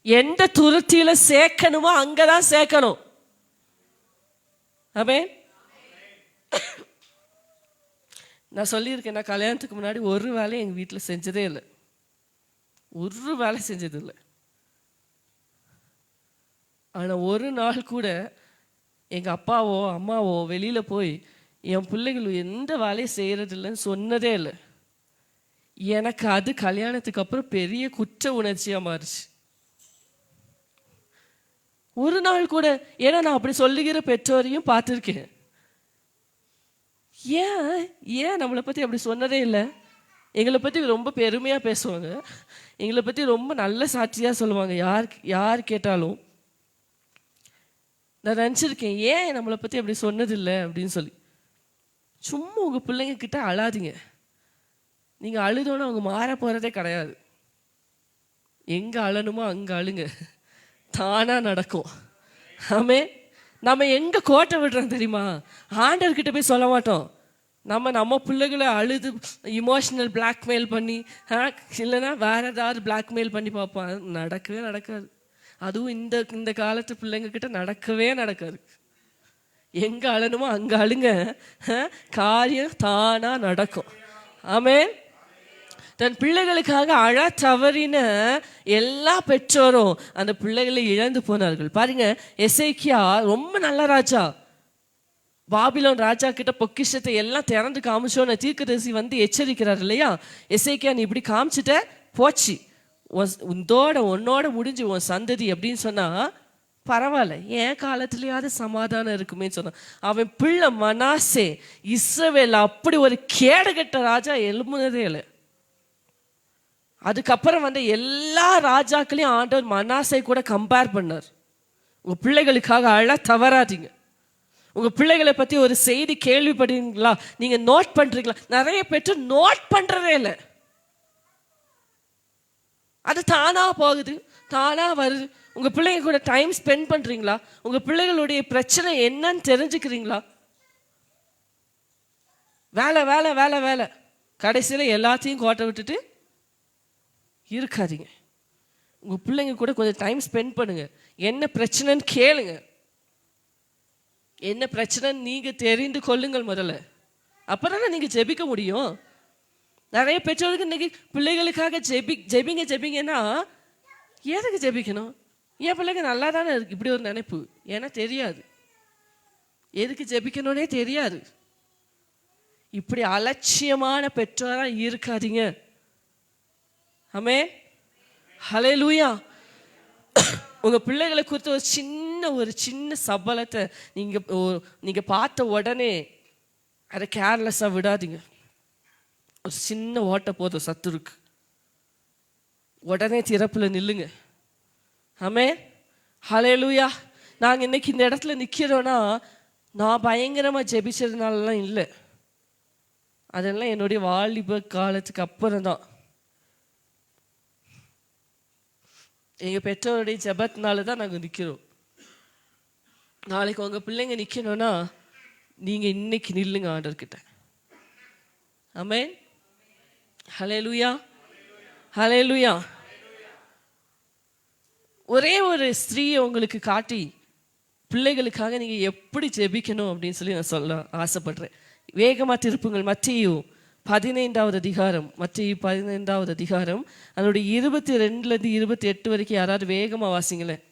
எந்த துருத்தியில சேர்க்கணுமோ அங்கதான் சேர்க்கணும். ஆமென். நான் சொல்லியிருக்கேன், நான் கல்யாணத்துக்கு முன்னாடி ஒரு வேலையை எங்கள் வீட்டில் செஞ்சதே இல்லை. ஒரு வேலை செஞ்சது இல்லை. ஆனால் ஒரு நாள் கூட எங்கள் அப்பாவோ அம்மாவோ வெளியில் போய் என் பிள்ளைகள் எந்த வேலையும் செய்கிறதில்லைன்னு சொன்னதே இல்லை. எனக்கு அது கல்யாணத்துக்கு அப்புறம் பெரிய குற்ற உணர்ச்சியாக மாறிச்சு. ஒரு நாள் கூட. ஏன்னா நான் அப்படி சொல்லுகிற பெற்றோரையும் பார்த்துருக்கேன். ஏன் நம்மளை பற்றி அப்படி சொன்னதே இல்லை? எங்களை பற்றி ரொம்ப பெருமையாக பேசுவாங்க, எங்களை பற்றி ரொம்ப நல்ல சாட்சியாக சொல்லுவாங்க. யார் கேட்டாலும் நான் நினச்சிருக்கேன், ஏன் நம்மளை பற்றி அப்படி சொன்னதில்லை அப்படின்னு சொல்லி. சும்மா உங்கள் பிள்ளைங்க கிட்ட அழாதீங்க. நீங்கள் அழுதோன்னு அவங்க மாற போகிறதே கிடையாது. எங்கே அழணுமோ அங்கே அழுங்க, தானாக நடக்கும். ஆமே. நம்ம எங்கே கோட்டை விடுறோம் தெரியுமா? ஆண்டவர்கிட்ட போய் சொல்ல மாட்டோம். நம்ம பிள்ளைகளை அழுது இமோஷனல் பிளாக்மெயில் பண்ணி இல்லைன்னா வேற ஏதாவது பிளாக்மெயில் பண்ணி பார்ப்போம். நடக்கவே நடக்காது. அதுவும் இந்த காலத்து பிள்ளைங்க கிட்ட நடக்கவே நடக்காது. எங்கே அழணுமோ அங்கே அழுங்க, காரியம் தானாக நடக்கும். ஆமே. தன் பிள்ளைகளுக்காக அழ தவறின எல்லா பெற்றோரும் அந்த பிள்ளைகளை இழந்து போனார்கள். பாருங்க, எசேக்கியா ரொம்ப நல்ல ராஜா. பாபிலோன் ராஜா கிட்ட பொக்கிஷத்தை எல்லாம் திறந்து காமிச்சோன்னு தீர்க்கதரிசி வந்து எச்சரிக்கிறார் இல்லையா? எசேக்கியா, நீ இப்படி காமிச்சிட்ட, போச்சு, உன்னோட முடிஞ்சு உன் சந்ததி அப்படின்னு சொன்னா பரவாயில்ல, என் காலத்திலேயாவது சமாதானம் இருக்குமே சொன்னான். அவன் பிள்ளை மனாசே இஸ்ரவேல் அப்படி ஒரு கேடுகட்ட ராஜா எழுமுனதே இல்லை. அதுக்கப்புறம் வந்து எல்லா ராஜாக்களையும் ஆண்டவர் மனாசை கூட கம்பேர் பண்ணார். உங்க பிள்ளைகளுக்காக அழ தவறாதீங்க. உங்க பிள்ளைகளை பத்தி ஒரு செய்தி கேள்விப்படுறீங்களா, நீங்க நோட் பண்றீங்களா? நிறைய பேர் நோட் பண்றதே இல்லை. அது தானா போகுது, தானா வருது. உங்க பிள்ளைங்க கூட டைம் ஸ்பெண்ட் பண்றீங்களா? உங்க பிள்ளைகளுடைய பிரச்சனை என்னன்னு தெரிஞ்சுக்கிறீங்களா? வேலை வேலை வேலை வேலை, கடைசியில் எல்லாத்தையும் கோட்டை விட்டுட்டு இருக்காதீங்க. உங்க பிள்ளைங்க கூட கொஞ்சம் டைம் ஸ்பெண்ட் பண்ணுங்க. என்ன பிரச்சனைன்னு கேளுங்க. என்ன பிரச்சனைன்னு நீங்க தெரிந்து கொள்ளுங்கள் முதல்ல. அப்பதானே நீங்க ஜெபிக்க முடியும். நிறைய பெற்றோருக்கு இன்னைக்கு பிள்ளைகளுக்காக ஜெபிங்கன்னா எதுக்கு ஜெபிக்கணும்? என் பிள்ளைங்க நல்லா தானே இருக்கு, இப்படி ஒரு நினைப்பு. ஏன்னா தெரியாது, எதுக்கு ஜெபிக்கணும்னே தெரியாது. இப்படி அலட்சியமான பெற்றோரா இருக்காதீங்க. ஆமே. ஹல்லேலூயா. உங்க பிள்ளைகளை குறித்து ஒரு சின்ன சபலத்தை நீங்க பார்த்த உடனே அதை கேர்லெஸ்ஸா விடாதீங்க. ஒரு சின்ன ஓட்ட போதும் சத்துருக்கு, உடனே திறப்புல நில்லுங்க. ஆமே. ஹல்லேலூயா. நாங்க இன்னைக்கு இந்த இடத்துல நிக்கிறோம்னா நான் பயங்கரமா ஜெபிச்சதுனாலலாம் இல்லை. அதெல்லாம் என்னுடைய வாலிப காலத்துக்கு அப்புறம் தான். எங்க பெற்றோருடைய ஜெபத்தினால தான் நாங்கள் நிற்கிறோம். நாளைக்கு உங்க பிள்ளைங்க நிற்கணும்னா நீங்க இன்னைக்கு நில்லுங்க ஆண்டவர்கிட்ட. ஆமென். ஹல்லேலூயா. ஹல்லேலூயா. ஒரே ஒரு ஸ்திரீயை உங்களுக்கு காட்டி பிள்ளைகளுக்காக நீங்க எப்படி ஜெபிக்கணும் அப்படின்னு சொல்லி நான் சொல்ல ஆசைப்படுறேன். வேகமா திருப்புங்கள். மத்தேயு 15வது அதிகாரம். மத்தேயு 15வது அதிகாரம் அதனுடைய 22லேருந்து 28 வரைக்கும் யாராவது வேகமா வாசிங்களேன்.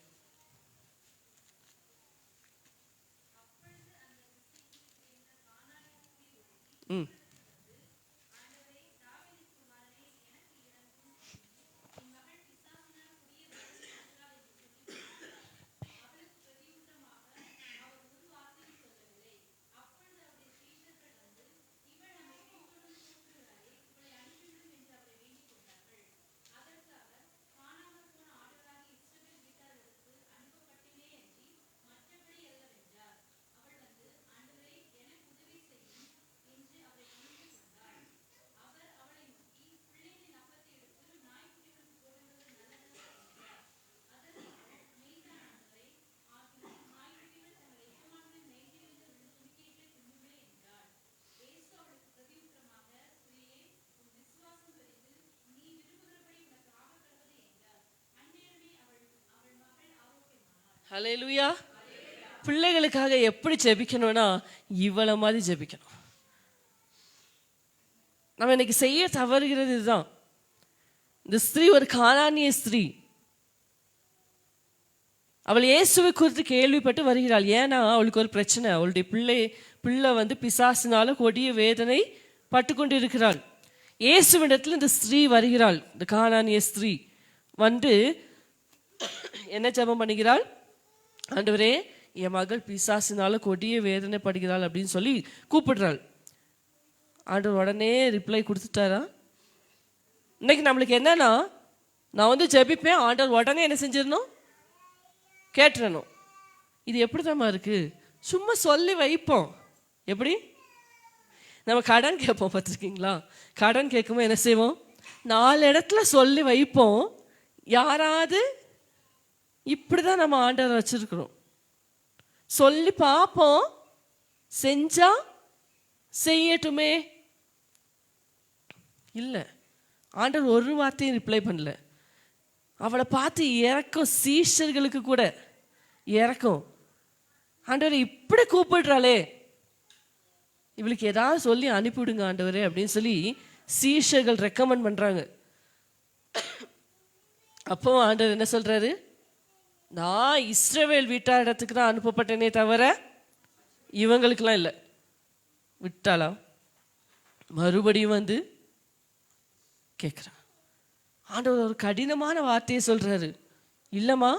ஹல்லேலூயா. பிள்ளைகளுக்காக எப்படி ஜெபிக்கணும்னா இவ்வளவு மாதிரி ஜெபிக்கணும். நம்ம இன்னைக்கு செய்ய தவறுகிறது இதுதான். இந்த ஸ்திரீ ஒரு கானானிய ஸ்திரீ. அவள் இயேசுவை குறித்து கேள்விப்பட்டு வருகிறாள். ஏன்னா அவளுக்கு ஒரு பிரச்சனை. அவளுடைய பிள்ளை வந்து பிசாசினால கொடிய வேதனை பட்டு கொண்டு இருக்கிறாள். இயேசுவிடத்தில் இந்த ஸ்திரீ வருகிறாள். இந்த கானானிய ஸ்திரீ வந்து என்ன ஜெபம் பண்ணுகிறாள்? ஆண்டவரே, என் மகள் பிசாசினால கொடிய வேதனைப்படுகிறாள் அப்படின்னு சொல்லி கூப்பிடுறாள். ஆண்டவர் உடனே ரிப்ளை கொடுத்துட்டாரா? இன்னைக்கு நம்மளுக்கு என்னன்னா, நான் வந்து ஜெபிப்பேன், ஆண்டவர் உடனே என்ன செஞ்சிடணும்? கேட்டுறணும். இது எப்படி தான் இருக்கு? சும்மா சொல்லி வைப்போம். எப்படி நம்ம கடன் கேட்போம், பார்த்துருக்கீங்களா? கடன் கேட்கும்போது என்ன செய்வோம்? 4 இடத்துல சொல்லி வைப்போம். யாராவது இப்படி தான் நம்ம ஆண்டவர் வச்சிருக்கிறோம். சொல்லி பார்ப்போம், செஞ்சா செய்யட்டுமே. இல்லை, ஆண்டவர் ஒரு வார்த்தையும் ரிப்ளை பண்ணல. அவளை பார்த்து இறக்கும், சீஷர்களுக்கு கூட இறக்கும். ஆண்டவரை இப்படி கூப்பிடுறாளே, இவளுக்கு ஏதாவது சொல்லி அனுப்பிவிடுங்க ஆண்டவரே அப்படின்னு சொல்லி சீஷர்கள் ரெக்கமெண்ட் பண்றாங்க. அப்போ ஆண்டவர் என்ன சொல்றாரு? நான் இஸ்ரவேல் வீட்டாரிடத்துக்கு தான் அனுப்பப்பட்டேனே தவிர இவங்களுக்கெல்லாம் இல்லை. விட்டாளா? மறுபடியும் வந்து கேட்குறான். ஆண்டவர் ஒரு கடினமான வார்த்தையை சொல்றாரு. இல்லைம்மா,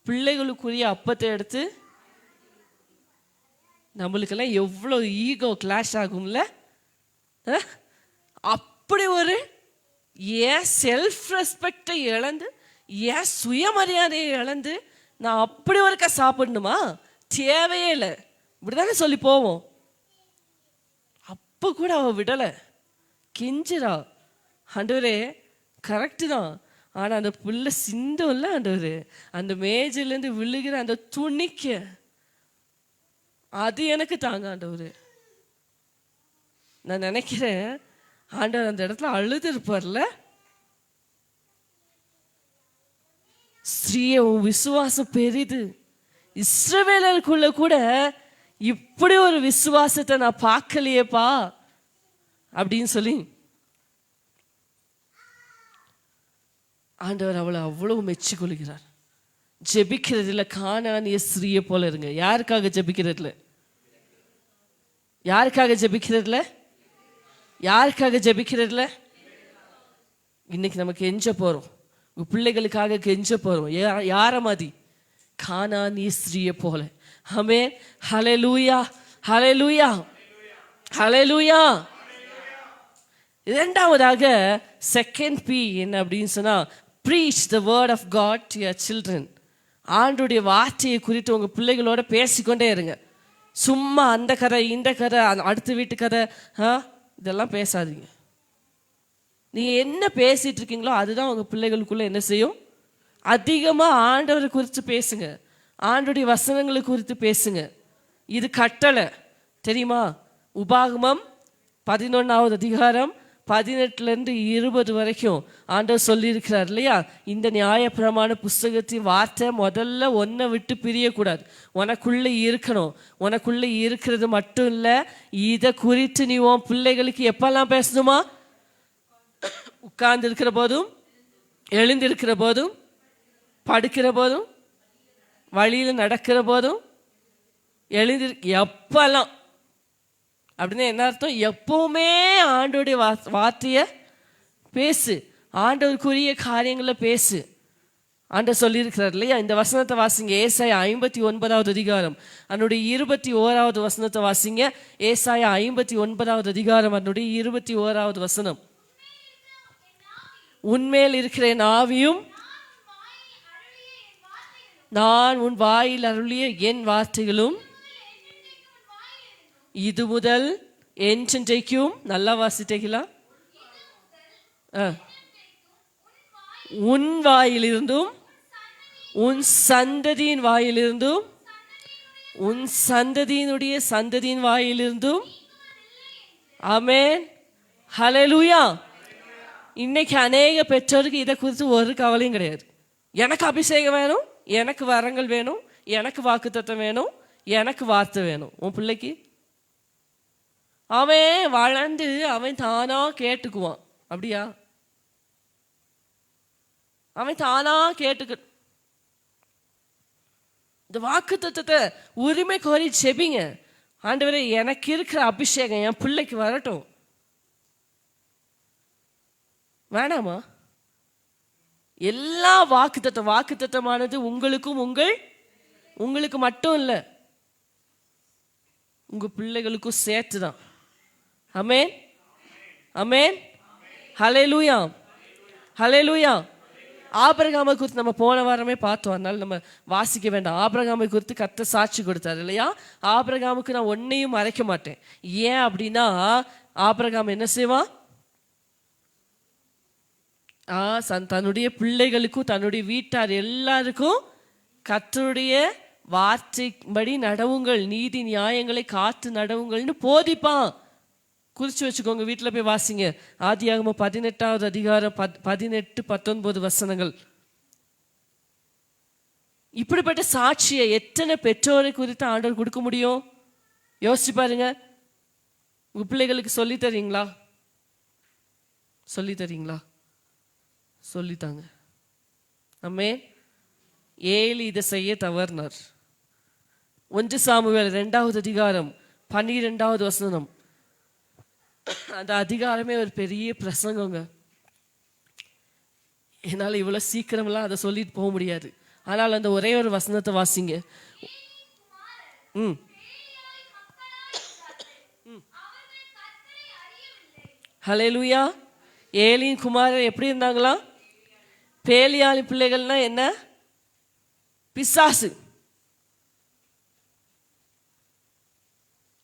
பிள்ளைகளுக்குரிய அப்பத்தை எடுத்து, நம்மளுக்கெல்லாம் எவ்வளோ ஈகோ கிளாஷ் ஆகும்ல. அப்படி ஒரு ஏன் செல்ஃப் ரெஸ்பெக்டை இழந்து, ஏன் சுயமரியாதையை இழந்து நான் அப்படி ஒருக்கா சாப்பிடணுமா? தேவையே இல்லை. இப்படிதானே சொல்லி போவோம். அப்போ கூட அவ விடலை, கெஞ்சிரா. ஆண்டவரே கரெக்டு தான், ஆனால் அந்த புள்ள சிந்தம்ல ஆண்டவரே, அந்த மேஜிலேருந்து விழுகிற அந்த துணிக்க அது எனக்கு தாங்க ஆண்டவரே. நான் நினைக்கிறேன் ஆண்டவர் அந்த இடத்துல அழுது இருப்பார்ல. ஸ்ரீய, உன் விசுவாசம் பெரிது. இஸ்ரவேலருக்குள்ள கூட இப்படி ஒரு விசுவாசத்தை நான் பார்க்கலையேப்பா அப்படின்னு சொல்லி ஆண்டவர் அவளை அவ்வளவு மெச்சு கொள்கிறார். ஜெபிக்கிறதுல கானானிய ஸ்ரீயை போல இருங்க. யாருக்காக ஜெபிக்கிறதுல? யாருக்காக ஜெபிக்கிறதுல? யாருக்காக ஜெபிக்கிறதுல? இன்னைக்கு நம்ம கெஞ்ச போறோம், உங்க பிள்ளைகளுக்காக கெஞ்ச போறோம். யார மாதிரி? கானானிய ஸ்ரீயை போல. ஆமென். ஹல்லேலூயா, ஹல்லேலூயா, ஹல்லேலூயா. இரண்டாவதாக செகண்ட் பி என்ன அப்படின்னு சொன்னா, preach the word of God to your children. ஆண்டவருடைய வார்த்தையை குறித்து உங்க பிள்ளைகளோட பேசிக்கொண்டே இருங்க. சும்மா அந்த கதை, இந்த கதை, அடுத்த வீட்டு கதை, இதெல்லாம் பேசாதீங்க. நீங்க என்ன பேசிட்டு இருக்கீங்களோ அதுதான் உங்க பிள்ளைகளுக்குள்ள என்ன செய்யும்? அதிகமா ஆண்டவரை குறித்து பேசுங்க, ஆண்டவருடைய வசனங்களை குறித்து பேசுங்க. இது கட்டளை தெரியுமா? உபாகமம் 11வது அதிகாரம் 18 20 வரைக்கும் ஆண்டவர் சொல்லியிருக்கிறார் இல்லையா? இந்த நியாயப்பிரமாண புஸ்தகத்தின் வார்த்தை முதல்ல ஒன்றை விட்டு பிரியக்கூடாது, உனக்குள்ளே இருக்கணும். உனக்குள்ளே இருக்கிறது மட்டும் இல்லை, இதை குறித்து நீ உன் பிள்ளைகளுக்கு எப்பெல்லாம் பேசணுமா? உட்கார்ந்து இருக்கிற போதும், எழுந்திருக்கிற போதும், படுக்கிற போதும், வழியில் நடக்கிற போதும், எப்பெல்லாம். அப்படின்னா என்ன அர்த்தம்? எப்பவுமே ஆண்டவருடைய வார்த்தைய பேசு, ஆண்டவருக்குரிய காரியங்களை பேசு. ஆண்டவர் சொல்லியிருக்கிறார் இல்லையா? இந்த வசனத்தை வாசிங்க. ஏசாயா 59வது அதிகாரம் அதனுடைய 21வது வசனத்தை வாசிங்க. ஏசாயா 59வது அதிகாரம் அதனுடைய 21வது வசனம். உன்மேல் இருக்கிற என் ஆவியும் நான் உன் வாயில் அருளிய என் வார்த்தைகளும் இது முதல் என்றென்றைக்கும், நல்லா வாசிட்டீங்களா? உன் வாயிலிருந்தும் உன் சந்ததியின் வாயிலிருந்தும் உன் சந்ததியினுடைய சந்ததியின் வாயிலிருந்தும். ஆமென், ஹல்லேலூயா. இன்னைக்கு அநேக பெற்றோருக்கு இதை குறித்து ஒரு கவலையும் கிடையாது. எனக்கு அபிஷேகம் வேணும், எனக்கு வரங்கள் வேணும், எனக்கு வாக்குத்தத்தம் வேணும், எனக்கு வார்த்தை வேணும். உன் பிள்ளைக்கு அவன் வளர்ந்து அவன் தானா கேட்டுக்குவான். அப்படியா? அவன் தானா கேட்டுக்க. இந்த வாக்குத்தத்தத்தை உரிமை கோரி செபிங்க. ஆண்டவரே, எனக்கு இருக்கிற அபிஷேகம் என் பிள்ளைக்கு வரட்டும். வேணாமா? எல்லா வாக்குத்தத்தமானது உங்களுக்கும் உங்களுக்கு மட்டும் இல்லை, உங்க பிள்ளைகளுக்கும் சேர்த்துதான். ஆமென், ஆமென், ஹல்லேலூயா, ஹல்லேலூயா. ஆபிரகாமை குறித்து நம்ம போன வாரமே பார்த்தோம், அதனால நம்ம வாசிக்க வேண்டாம். ஆபிரகாமை குறித்து கர்த்தர் சாட்சி கொடுத்தாரு இல்லையா? ஆபிரகாமுக்கு நான் ஒன்னையும் மறைக்க மாட்டேன். ஏன் அப்படின்னா ஆபிரகாம் என்ன செய்வான்? தன்னுடைய பிள்ளைகளுக்கும் தன்னுடைய வீட்டார் எல்லாருக்கும் கர்த்தருடைய வார்த்தைப்படி நடவுங்கள், நீதி நியாயங்களை காத்து நடவுங்கள்னு போதிப்பான். குறிச்சு வச்சுக்கோங்க, வீட்டில் போய் வாசிங்க. ஆதியாகமம் 18வது அதிகாரம் 18-19 வசனங்கள். இப்படிப்பட்ட சாட்சியை எத்தனை பெற்றோரை குறித்து ஆண்டவர் கொடுக்க முடியும்? யோசிச்சு பாருங்க. உங்க பிள்ளைகளுக்கு சொல்லி தரீங்களா? சொல்லி தரீங்களா? சொல்லித்தாங்க. ஆமே. ஏலி இதை செய்ய தவறினார். 1 சாமுவேல் 2வது அதிகாரம் 12வது வசனம். அந்த அதிகாரமே ஒரு பெரிய பிரசங்கங்க. என்னால் இவ்வளோ சீக்கிரமெல்லாம் அதை சொல்லிட்டு போக முடியாது. ஆனால் அந்த ஒரே ஒரு வசனத்தை வாசிங்க. ஹல்லேலூயா. ஏலியின் குமாரர் எப்படி இருந்தாங்களாம்? பேலியாளி பிள்ளைகள்னா என்ன? பிசாசு.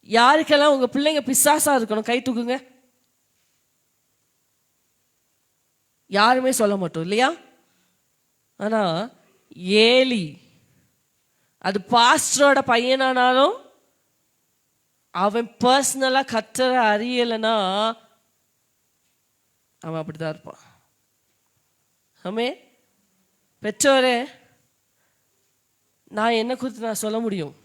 யாருக்கெல்லாம் உங்க பிள்ளைங்க பிசாசா இருக்கணும் கை தூக்குங்க. யாருமே சொல்ல மாட்டோம் இல்லையா? ஆனா ஏலி அது பாஸ்டரோட பையனானாலும் அவன் பர்சனலா கர்த்தரை அறியலைன்னா அவன் அப்படிதான் இருப்பான். ஆமே. பெற்றோரே, நான் என்ன குறித்து நான் சொல்ல முடியும்?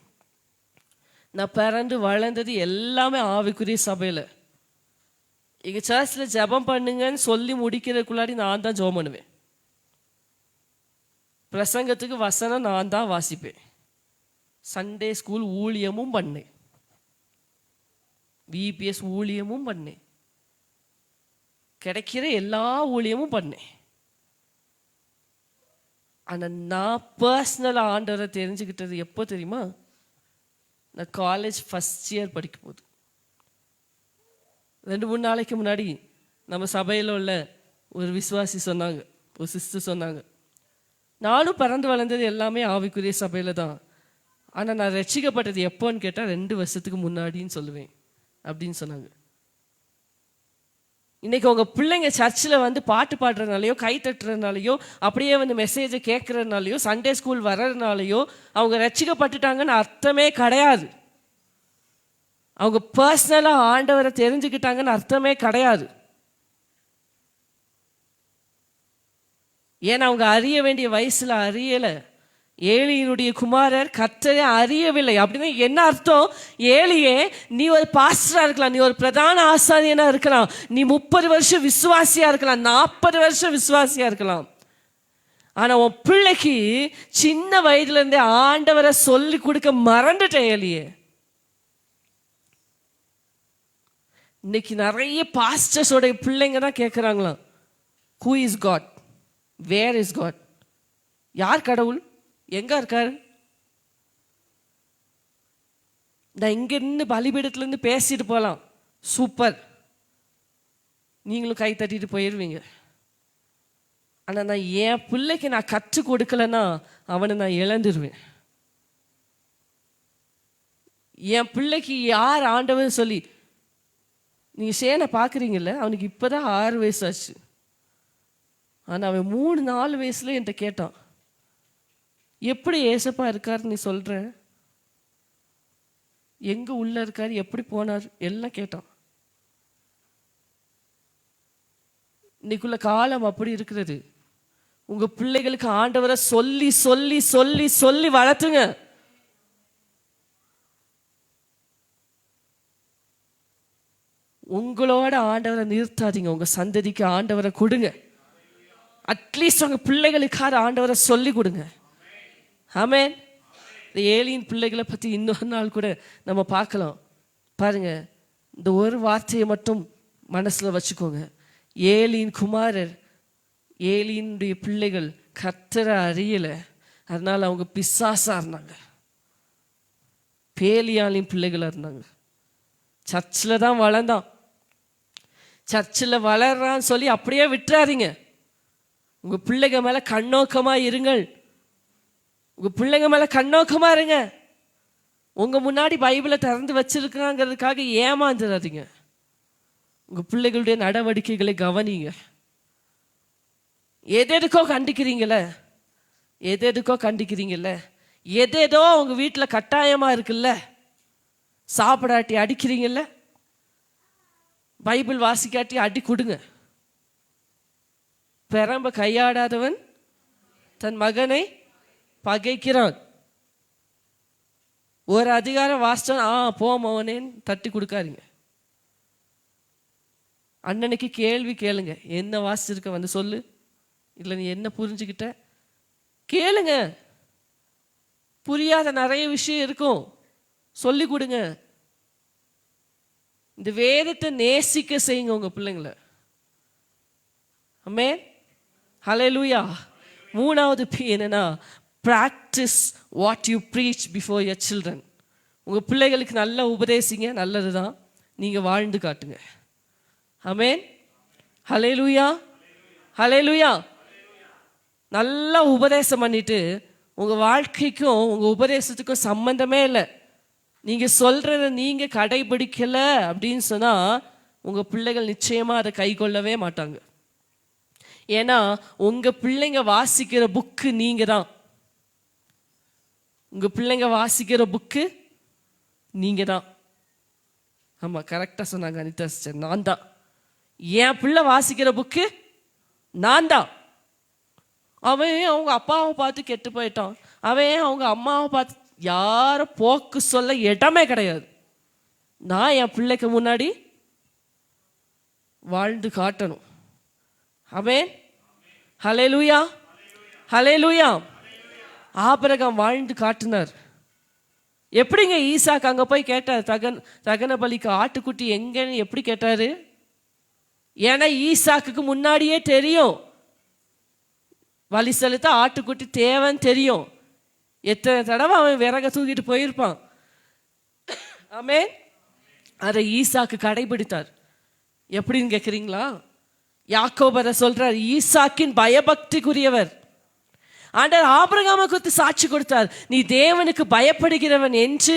நான் பிறந்து வளர்ந்தது எல்லாமே ஆவிக்குரிய சபையில். எங்கள் சர்ச்சில் ஜெபம் பண்ணுங்கன்னு சொல்லி முடிக்கிறதுக்குள்ளாடி நான் தான் ஜெபம் பண்ணுவேன். பிரசங்கத்துக்கு வசனம் நான் தான் வாசிப்பேன். சண்டே ஸ்கூல் ஊழியமும் பண்ணேன், விபிஎஸ் ஊழியமும் பண்ணேன், கிடைக்கிற எல்லா ஊழியமும் பண்ணேன். ஆனால் நான் பர்சனலாக ஆண்டவரை தெரிஞ்சுக்கிட்டது எப்போ தெரியுமா? நான் காலேஜ் ஃபஸ்ட் இயர் படிக்கும்போது. 2-3 நாளைக்கு முன்னாடி நம்ம சபையில் உள்ள ஒரு விசுவாசி சொன்னாங்க, ஒரு சிஸ்டர் சொன்னாங்க, நானும் பிறந்து வளர்ந்தது எல்லாமே ஆவிக்குரிய சபையில் தான், ஆனால் நான் ரட்சிக்கப்பட்டது எப்போன்னு கேட்டால் 2 வருஷத்துக்கு முன்னாடின்னு சொல்லுவேன் அப்படின்னு சொன்னாங்க. இன்னைக்கு உங்கள் பிள்ளைங்க சர்ச்சில் வந்து பாட்டு பாடுறதுனாலையோ கை தட்டுறதுனாலையோ அப்படியே வந்து மெசேஜை கேட்கறதுனாலையோ சண்டே ஸ்கூல் வர்றதுனாலையோ அவங்க ரட்சிக்கப்பட்டுட்டாங்கன்னு அர்த்தமே கிடையாது. அவங்க பர்சனலாக ஆண்டவரை தெரிஞ்சுக்கிட்டாங்கன்னு அர்த்தமே கிடையாது. ஏன்னா அவங்க அறிய வேண்டிய வயசுல அறியலை. ஏலியினுடைய குமாரர் கர்த்தரை அறியவில்லை. அப்படின்னா என்ன அர்த்தம்? ஏலியே, நீ ஒரு பாஸ்டரா இருக்கலாம், நீ ஒரு பிரதான ஆசாரியனா இருக்கலாம், நீ 30 வருஷம் விசுவாசியா இருக்கலாம், 40 வருஷம் விசுவாசியா இருக்கலாம். ஆனா உன் பிள்ளைக்கு சின்ன வயதுல இருந்தே ஆண்டவரை சொல்லி கொடுக்க மறந்துட்ட ஏலியே. இன்னைக்கு நிறைய பாஸ்டர்ஸோட பிள்ளைங்க தான் கேட்குறாங்களாம், who is God, where is God, யார் கடவுள், எங்க இருக்காரு? நான் இங்கிருந்து பலிபீடத்துலேருந்து பேசிட்டு போகலாம், சூப்பர், நீங்களும் கை தட்டிட்டு போயிடுவீங்க. ஆனால் நான் என் பிள்ளைக்கு நான் கற்றுக் கொடுக்கலன்னா அவனை நான் இழந்துருவேன். என் பிள்ளைக்கு யார் ஆண்டவன் சொல்லி, நீங்கள் சேனை பார்க்குறீங்கல்ல, அவனுக்கு இப்போ தான் 6 வயசு ஆச்சு. ஆனால் அவன் 3-4 வயசுல என்கிட்ட கேட்டான், எப்படி ஏசப்பா இருக்கார் நீ சொல்ற, எங்க உள்ள இருக்காரு, எப்படி போனார், எல்லாம் கேட்டான். இன்னைக்குள்ள காலம் அப்படி இருக்கிறது. உங்க பிள்ளைகளுக்கு ஆண்டவரை சொல்லி சொல்லி சொல்லி சொல்லி வளர்த்துங்க. உங்களோட ஆண்டவரை நிறுத்தாதீங்க, உங்க சந்ததிக்கு ஆண்டவரை கொடுங்க. அட்லீஸ்ட் உங்க பிள்ளைகளுக்காக ஆண்டவரை சொல்லி கொடுங்க. ஆமென். இந்த ஏலியின் பிள்ளைகளை பற்றி இன்னொரு நாள் கூட நம்ம பார்க்கலாம். பாருங்க, இந்த ஒரு வார்த்தையை மட்டும் மனசில் வச்சுக்கோங்க. ஏலியின் குமாரர், ஏலியினுடைய பிள்ளைகள் கர்த்தரை அறியலை, அதனால் அவங்க பிசாசாக இருந்தாங்க, பேலியாளின் பிள்ளைகளாக இருந்தாங்க. சர்ச்சில் தான் வளர்ந்தான், சர்ச்சில் வளர்றான்னு சொல்லி அப்படியே விட்டுறாதீங்க. உங்க பிள்ளைங்க மேல கண்ணோக்கமா இருங்கள். உங்க பிள்ளைங்க மேல கண்ணோக்கமா இருங்க. உங்க முன்னாடி பைபிளை திறந்து வச்சிருக்காங்கிறதுக்காக ஏமாந்துடாதீங்க. உங்க பிள்ளைகளுடைய நடவடிக்கைகளை கவனிங்க. எதெதுக்கோ கண்டிக்கிறீங்கல்ல, எதேதோ உங்க வீட்டில் கட்டாயமா இருக்குல்ல, சாப்பிடாட்டி அடிக்கிறீங்கல்ல, பைபிள் வாசிக்காட்டி அடி கொடுங்க. பெரம்ப கையாடாதவன் தன் மகனை பகைக்கிறான். ஒரு அதிகாரம் வாசிச்சான், போமவனேன்னு தட்டி கொடுக்காதீங்க. அண்ணனுக்கு கேள்வி கேளுங்க, என்ன வாசிச்சிருக்க வந்து சொல்லு, இல்லை நீ என்ன புரிஞ்சுக்கிட்ட கேளுங்க. புரியாத நிறைய விஷயம் இருக்கும், சொல்லி கொடுங்க. இந்த வேதத்தை நேசிக்க செய்யுங்க உங்க பிள்ளைங்களை. ஆமென், ஹல்லேலூயா. மூணாவது என்னன்னா, practice what you preach before your children. உங்க பிள்ளைகளுக்கு நல்லா உபதேசிங்க, நல்லதுதான், நீங்க வாழ்ந்து காட்டுங்க. ஆமென், ஹல்லேலூயா, ஹல்லேலூயா. நல்லா உபதேசம் பண்ணிட்டு உங்க வாழ்க்கைக்கும் உங்க உபதேசத்துக்கும் சம்பந்தமே இல்லை, நீங்க சொல்றத நீங்க கடைபிடிக்கல அப்படின்னு சொன்னா உங்க பிள்ளைகள் நிச்சயமா அதை கை கொள்ளவே மாட்டாங்க. ஏன்னா உங்க பிள்ளைங்க வாசிக்கிற புக்கு நீங்க தான். உங்க பிள்ளைங்க வாசிக்கிற புக்கு நீங்க தான். ஆமா, கரெக்டா சொன்னாங்க அனிதா சிஸ்டர், நான் தான். என் பிள்ளை வாசிக்கிற புக்கு நான் தான். அவன் அவங்க அப்பாவை பார்த்து கெட்டு போயிட்டான், அவன் அவங்க அம்மாவை பார்த்து, யார போக்கு சொல்ல இடமே கிடையாது. நான் என் பிள்ளைக்கு முன்னாடி வாழ்ந்து காட்டணும். ஆமென், ஹல்லேலூயா, ஹல்லேலூயா. ஆபிரகாம் வாழ்ந்து காட்டினார். எப்படிங்க ஈசாக்கு அங்க போய் கேட்டார், தகன பலிக்கு ஆட்டுக்குட்டி எங்கன்னு எப்படி கேட்டாரு? ஏன்னா ஈசாக்குக்கு முன்னாடியே தெரியும், வலி செலுத்த ஆட்டுக்குட்டி தேவைன்னு தெரியும். எத்தனை தடவை அவன் விறக தூக்கிட்டு போயிருப்பான். ஆமென். அதை ஈசாக்கு கடைபிடித்தார். எப்படின்னு கேட்குறீங்களா? யாக்கோபரை சொல்றார், ஈசாக்கின் பயபக்திக்குரியவர். ஆண்டவர் ஆபிரகாமை குறித்து சாட்சி கொடுத்தார், நீ தேவனுக்கு பயப்படுகிறவன் என்று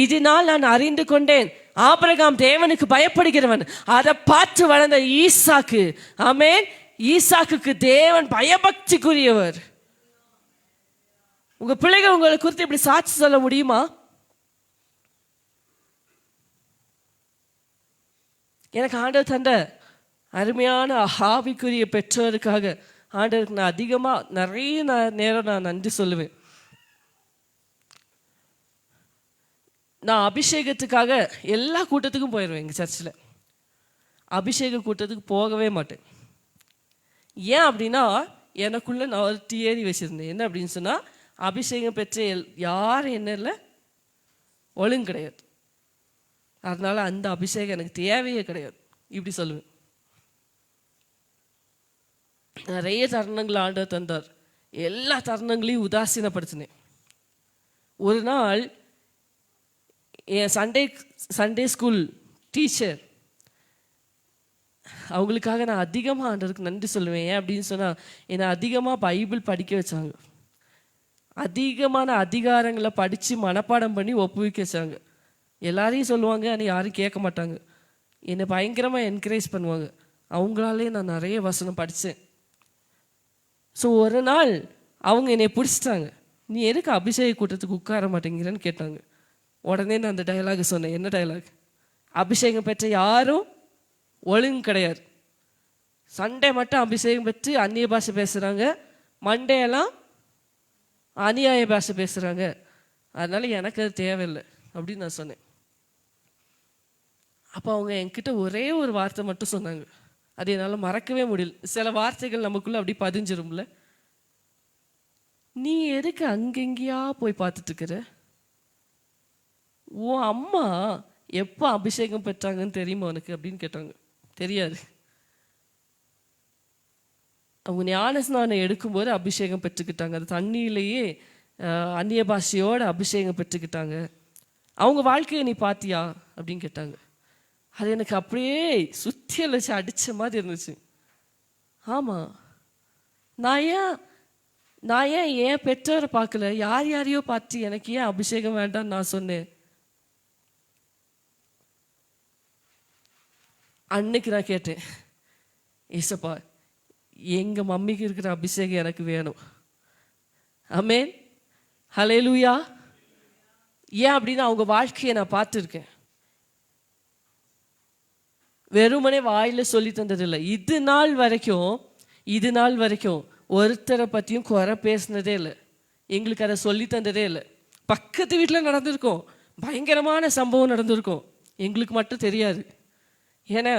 இதனால் நான் அறிந்து கொண்டேன். ஆபிரகாம் தேவனுக்கு பயப்படுகிறவன். அதை பார்த்து வளர்ந்த ஈசாக்கு, ஆமென், ஈசாக்குக்கு தேவன் பயபக்திக்குரியவர். உங்க பிள்ளைகள் உங்களை குறித்து இப்படி சாட்சி சொல்ல முடியுமா? எனக்கு ஆண்டவர் தந்த அருமையான ஆவிக்குரிய பெற்றோருக்காக ஆண்டவருக்கு நான் அதிகமாக நிறைய நேரம் நான் நன்றி சொல்லுவேன். நான் அபிஷேகத்துக்காக எல்லா கூட்டத்துக்கும் போயிடுவேன். எங்கள் சர்ச்சில் அபிஷேக கூட்டத்துக்கு போகவே மாட்டேன். ஏன் அப்படின்னா, எனக்குள்ளே நான் ஒரு தியரி வச்சுருந்தேன். என்ன அப்படின்னு சொன்னால், அபிஷேகம் பெற்ற யாரும் என்ன இல்லை, ஒழுங்கு கிடையாது, அதனால அந்த அபிஷேகம் எனக்கு தேவையே கிடையாது இப்படி சொல்லுவேன். நிறைய தருணங்கள் ஆண்டவர் தந்தார், எல்லா தருணங்களையும் உதாசீனப்படுத்தினேன். ஒரு நாள் என் சண்டே ஸ்கூல் டீச்சர், அவங்களுக்காக நான் அதிகமாக ஆண்டவருக்கு நன்றி சொல்லுவேன். ஏன் அப்படின்னு சொன்னால், என்னை அதிகமாக பைபிள் படிக்க வச்சாங்க, அதிகமான அதிகாரங்களை படித்து மனப்பாடம் பண்ணி ஒப்புவிக்க வச்சாங்க. எல்லாரையும் சொல்லுவாங்க, ஆனால் யாரும் கேட்க மாட்டாங்க. என்னை பயங்கரமாக என்கரேஜ் பண்ணுவாங்க. அவங்களாலே நான் நிறைய வசனம் படித்தேன். ஸோ ஒரு நாள் அவங்க என்னை பிடிச்சிட்டாங்க, நீ எதுக்கு அபிஷேக கூட்டத்துக்கு உட்கார மாட்டேங்கிறேன்னு கேட்டாங்க. உடனே நான் அந்த டைலாக் சொன்னேன். என்ன டைலாக்? அபிஷேகம் பெற்ற யாரும் ஒழுங்கு கிடையாது. சண்டே மட்டும் அபிஷேகம் பெற்று அந்நிய பாஷை பேசுகிறாங்க, மண்டேயெல்லாம் அநியாய பாஷை பேசுகிறாங்க, அதனால எனக்கு அது தேவையில்லை அப்படின்னு நான் சொன்னேன். அப்போ அவங்க என்கிட்ட ஒரே ஒரு வார்த்தை மட்டும் சொன்னாங்க, அது என்னால் மறக்கவே முடியல. சில வார்த்தைகள் நமக்குள்ள அப்படி பதிஞ்சிரும்ல. நீ எதுக்கு அங்கெங்கேயா போய் பார்த்துட்டு இருக்கிற? உன் அம்மா எப்போ அபிஷேகம் பெற்றாங்கன்னு தெரியுமா உனக்கு அப்படின்னு கேட்டாங்க. தெரியாது. அவங்க ஞானஸ்நானம் எடுக்கும்போது அபிஷேகம் பெற்றுக்கிட்டாங்க, அது தண்ணியிலேயே அந்நிய பாஷையோடு அபிஷேகம் பெற்றுக்கிட்டாங்க. அவங்க வாழ்க்கையை நீ பார்த்தியா அப்படின்னு கேட்டாங்க. அது எனக்கு அப்படியே சுத்தியல் வச்சு அடித்த மாதிரி இருந்துச்சு. ஆமாம், நான் ஏன் என் பெற்றோரை பார்க்கல, யாரையோ பார்த்து எனக்கு ஏன் அபிஷேகம் வேண்டாம்னு நான் சொன்னேன். அன்னைக்கு நான் கேட்டேன், ஏசப்பா எங்க மம்மிக்கு இருக்கிற அபிஷேகம் எனக்கு வேணும். ஆமென், ஹல்லேலூயா. ஏன் அப்படின்னா அவங்க வாழ்க்கையை நான் பார்த்துருக்கேன். வெறுமனே வாயில சொல்லி தந்ததில்லை. இது நாள் வரைக்கும் ஒருத்தரை பற்றியும் குறை பேசினதே இல்லை. எங்களுக்கு அதை சொல்லி தந்ததே இல்லை. பக்கத்து வீட்டில் நடந்திருக்கோம், பயங்கரமான சம்பவம் நடந்திருக்கும், எங்களுக்கு மட்டும் தெரியாது. ஏன்னா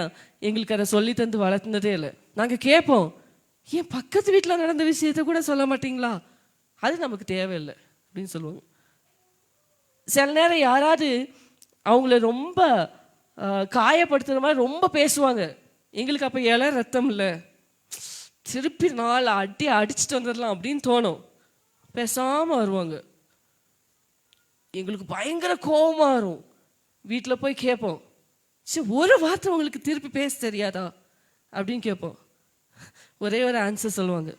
எங்களுக்கு அதை சொல்லி தந்து வளர்த்துனதே இல்லை. நாங்கள் கேட்போம், ஏன் பக்கத்து வீட்டில் நடந்த விஷயத்த கூட சொல்ல மாட்டீங்களா, அது நமக்கு தேவையில்லை அப்படின்னு சொல்லுவாங்க. சில நேரம் யாராவது அவங்கள ரொம்ப காயப்படுத்துகிற மாதிரி ரொம்ப பேசுவாங்க. எங்களுக்கு அப்போ ரத்தம் இல்லை, திருப்பி நாலு அடிச்சுட்டு வந்துடலாம் அப்படின்னு தோணும். பேசாமல் வருவாங்க. எங்களுக்கு பயங்கர கோபமாக வரும். வீட்டில் போய் கேட்போம், சரி ஒரு வார்த்தை உங்களுக்கு திருப்பி பேச தெரியாதா அப்படின்னு கேட்போம். ஒரே ஒரு ஆன்சர் சொல்லுவாங்க,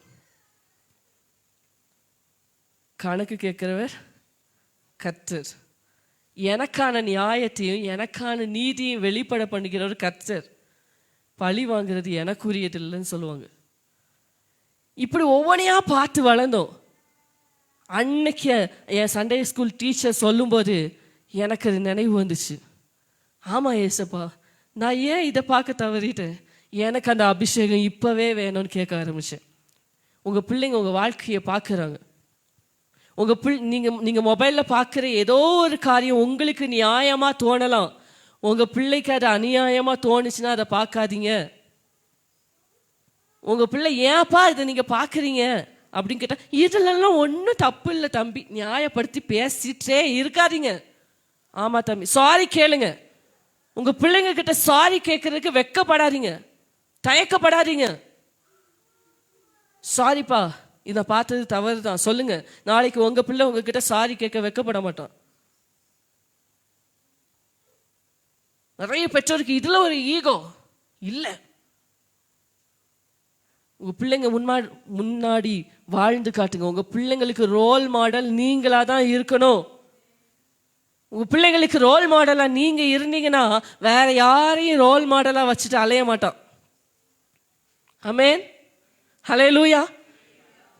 கணக்கு கேட்கிறவர் கர்த்தர், எனக்கான நியாயத்தையும் எனக்கான நீதியையும் வெளிப்பட பண்ணுகிறவர் கர்த்தர், பழி வாங்குறது எனக்குரியதில்லைன்னு சொல்லுவாங்க. இப்படி ஒவ்வொன்றையா பார்த்து வளர்ந்தோம். அன்னைக்கு என் சண்டே ஸ்கூல் டீச்சர் சொல்லும்போது எனக்கு அது நினைவு வந்துச்சு. ஆமாம் ஏசப்பா, நான் ஏன் இதை பார்க்க தவறிட்டேன், எனக்கு அந்த அபிஷேகம் இப்போவே வேணும்னு கேட்க ஆரம்பித்தேன். உங்கள் பிள்ளைங்க உங்கள் வாழ்க்கையை பார்க்குறாங்க. நீங்கள் மொபைலில் பார்க்குற ஏதோ ஒரு காரியம் உங்களுக்கு நியாயமாக தோணலாம். உங்கள் பிள்ளைக்கு அது அநியாயமாக தோணுச்சுன்னா அதை பார்க்காதீங்க. உங்கள் பிள்ளை ஏன்ப்பா இதை நீங்கள் பார்க்குறீங்க அப்படின்னு கேட்டால், இதுலெல்லாம் ஒன்றும் தப்பு இல்லை தம்பி, நியாயப்படுத்தி பேசிட்டே இருக்காதீங்க. ஆமாம் தம்பி, சாரி கேளுங்க. உங்கள் பிள்ளைங்க கிட்ட சாரி கேட்கறதுக்கு வெக்கப்படாதீங்க, தயக்கப்படாதீங்க. சாரிப்பா, இதை பார்த்தது தவறு தான் சொல்லுங்க. நாளைக்கு உங்கள் பிள்ளை உங்ககிட்ட சாரி கேட்க வெக்கப்பட மாட்டான். நிறைய பெற்றோருக்கு இதில் ஒரு ஈகோ இல்லை. உங்கள் பிள்ளைங்க முன்னாடி வாழ்ந்து காட்டுங்க. உங்கள் பிள்ளைங்களுக்கு ரோல் மாடல் நீங்களாக தான் இருக்கணும். உங்கள் பிள்ளைங்களுக்கு ரோல் மாடலாக நீங்கள் இருந்தீங்கன்னா வேற யாரையும் ரோல் மாடலாக வச்சுட்டு அலைய மாட்டான். ஆமென், ஹல்லேலூயா.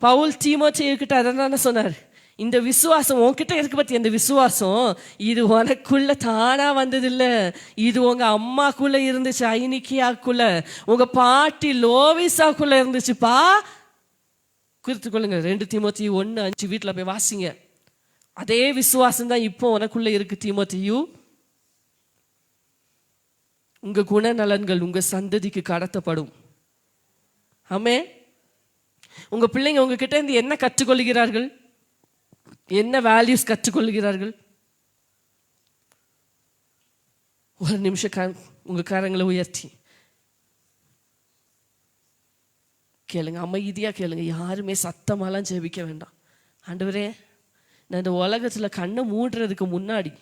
பவுல் தீமோத்தேயுக்கிட்ட அதான் சொன்னார், இந்த விசுவாசம் உன்கிட்ட இருக்கு பத்தி, இந்த விசுவாசம் இது உனக்குள்ள தானா வந்ததில்லை, இது உங்க அம்மாக்குள்ள இருந்துச்சு, ஐனிக்கியாக்குள்ள, உங்க பாட்டி லோவிசாக்குள்ள இருந்துச்சுப்பா. குறித்து கொள்ளுங்க. 2 தீமோத்தேயு 1:5 வீட்டில் போய் வாசிங்க. அதே விசுவாசம் தான் இப்போ உனக்குள்ள இருக்கு தீமோத்தேயு. உங்க குணநலன்கள் உங்க சந்ததிக்கு கடத்தப்படும். ஆமென். உங்க பிள்ளைங்க உங்ககிட்ட இருந்து என்ன கற்றுக்கொள்கிறார்கள், என்ன வேல்யூஸ் கற்றுக்கொள்கிறார்கள்? ஒரு நிமிஷம் உங்க கரங்களை உயர்த்தி கேளுங்க, அமைதியா கேளுங்க. யாருமே சத்தமாலாம் ஜெபிக்க வேண்டாம். ஆண்டவரே, நான் இந்த உலகத்தில் கண்ணை மூடுறதுக்கு முன்னாடி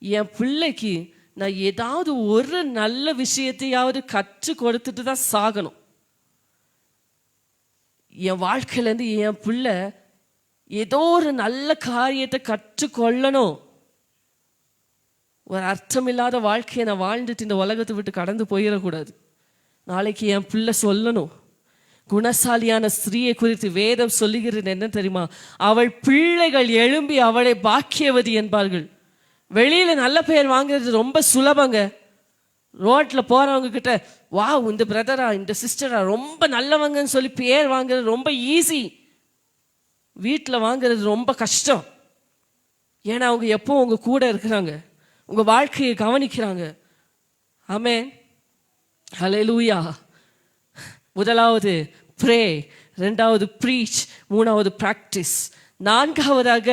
என் பிள்ளைக்கு நான் ஏதாவது ஒரு நல்ல விஷயத்தையாவது கற்றுக் கொடுத்துட்டு தான் சாகணும். என் வாழ்க்கையிலேருந்து என் பிள்ளை ஏதோ ஒரு நல்ல காரியத்தை கற்றுக்கொள்ளணும். ஒரு அர்த்தமில்லாத வாழ்க்கையை நான் வாழ்ந்துட்டு இந்த உலகத்தை விட்டு கடந்து போயிடக்கூடாது. நாளைக்கு என் பிள்ளை சொல்லணும். குணசாலியான ஸ்திரீயை குறித்து வேதம் சொல்லுகிறது என்ன தெரியுமா? அவள் பிள்ளைகள் எழும்பி அவளை பாக்கியவதி என்பார்கள். வெளியில நல்ல பெயர் வாங்குறது ரொம்ப சுலபங்க. ரோட்ல போறவங்க கிட்ட, வா இந்த பிரதரா இந்த சிஸ்டரா ரொம்ப நல்லவங்கன்னு சொல்லி பேர் வாங்குறது ரொம்ப ஈஸி. வீட்டில் வாங்குறது ரொம்ப கஷ்டம். ஏன்னா அவங்க எப்போ உங்க கூட இருக்கிறாங்க, உங்க வாழ்க்கையை கவனிக்கிறாங்க. ஆமென், ஹல்லேலூயா. முதலாவது ப்ரே, 2வது ப்ரீச், 3வது practice, 4வதாக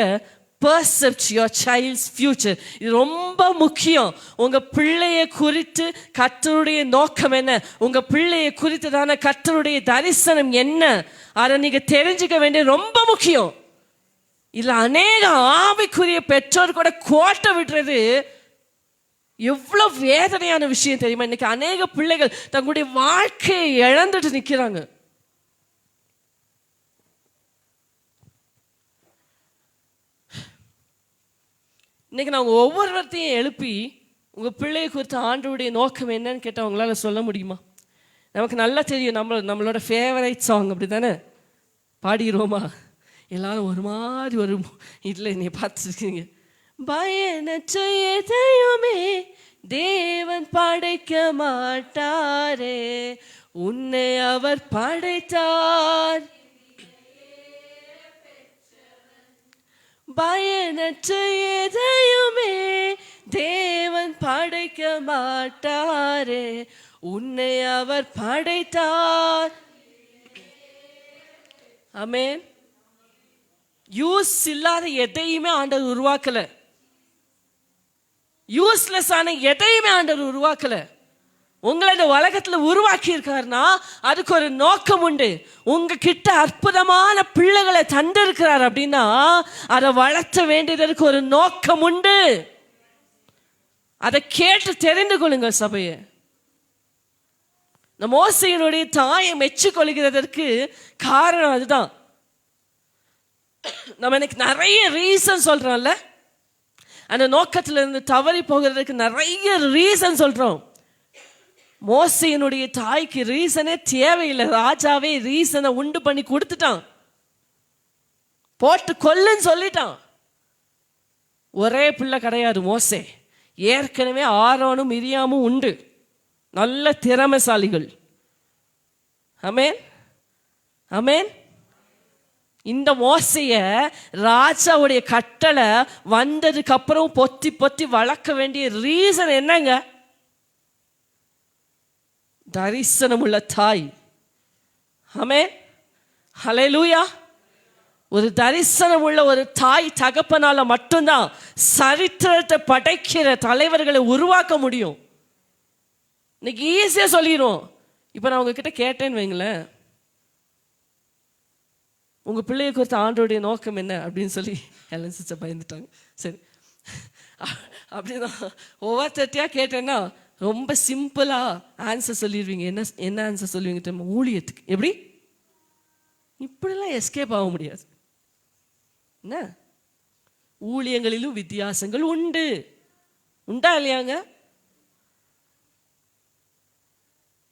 percept your child's future. இது ரொம்ப முக்கியம். உங்க பிள்ளையை குறித்து கர்த்தருடைய நோக்கம் என்ன, உங்க பிள்ளையை குறித்ததான கர்த்தருடைய தரிசனம் என்ன, அதை நீங்க தெரிஞ்சுக்க வேண்டியது ரொம்ப முக்கியம். இதுல அநேக ஆவிக்குரிய பெற்றோர் கூட கோட்டை விடுறது எவ்வளவு வேதனையான விஷயம் தெரியுமா? இன்னைக்கு அநேக பிள்ளைகள் தங்களுடைய வாழ்க்கையை இழந்துட்டு நிக்கிறாங்க. இன்னைக்கு நான் உங்கள் ஒவ்வொருவர்த்தையும் எழுப்பி உங்கள் பிள்ளையை குறித்த ஆண்டவருடைய நோக்கம் என்னன்னு கேட்டால் உங்களால் சொல்ல முடியுமா? நமக்கு நல்லா தெரியும், நம்மளோட ஃபேவரைட் சாங் அப்படி தானே பாடிடுவோமா? எல்லாரும் ஒரு மாதிரி ஒரு இதில் என்னை பார்த்துருக்கீங்க. பயனற்ற எதையுமே தேவன் படைக்க மாட்டாரே, உன்னை அவர் படைத்தார். பயனற்ற எதையுமே தேவன் படைக்க மாட்டாரே, உன்னை அவர் படைத்தார். ஆமென். யூஸ் இல்லாத எதையுமே ஆண்டவர் உருவாக்கல. யூஸ்லெஸ் ஆன எதையுமே ஆண்டவர் உருவாக்கல. உங்களை இந்த உலகத்துல உருவாக்கி இருக்காருன்னா அதுக்கு ஒரு நோக்கம் உண்டு. உங்ககிட்ட அற்புதமான பிள்ளைகளை தந்திருக்கிறார் அப்படின்னா அதை வளர்த்த வேண்டியதற்கு ஒரு நோக்கம் உண்டு. அதை கேட்டு தெரிந்து கொள்ளுங்க சபையை. இந்த மோசேயினுடைய தாயை மெச்சிக்கொள்கிறதற்கு காரணம் அதுதான். நம்ம எனக்கு நிறைய ரீசன் சொல்றோம்ல, அந்த நோக்கத்துல இருந்து தவறி போகிறதுக்கு நிறைய ரீசன் சொல்றோம். மோசேயினுடைய தாய்க்கு ரீசனே தேவையில்லை. ராஜாவே ரீசனை உண்டு பண்ணி கொடுத்துட்டான், போட்டு கொல்லுன்னு சொல்லிட்டான். ஒரே பிள்ளை கிடையாது மோசே, ஏற்கனவே ஆரோனும் மிரியாமும் உண்டு, நல்ல திறமைசாலிகள். ஆமென் ஆமென். இந்த மோசைய ராஜாவுடைய கட்டளை வந்ததுக்கு அப்புறம் பொத்தி பொத்தி வளர்க்க வேண்டிய ரீசன் என்னங்க? தரிசனமுள்ள தாய். ஆமென் ஹல்லேலூயா. ஒரு தரிசனமுள்ள ஒரு தாய் தகப்பனால மட்டும்தான் சரித்திரத்தை படைக்கிற தலைவர்களை உருவாக்க முடியும். இன்னைக்கு ஈஸியா சொல்லிடுவோம். இப்ப நான் உங்ககிட்ட கேட்டேன்னு வைங்களேன், உங்க பிள்ளையை குறித்த ஆண்டோடைய நோக்கம் என்ன அப்படின்னு சொல்லி எல்லாம் சிஸ்டர் பயந்துட்டாங்க. சரி, அப்படிதான் ஒவ்வொருத்தையா கேட்டேன்னா ரொம்ப சிம்பிளா ஆன்சர் சொல்லிடுவீங்க. என்ன ஆன்சர் சொல்லுவீங்க? ஊழியத்துக்கு. எப்படி? இப்படிலாம் எஸ்கேப் ஆக முடியாது. என்ன ஊழியங்களிலும் வித்தியாசங்கள் உண்டு. உண்டா இல்லையாங்க?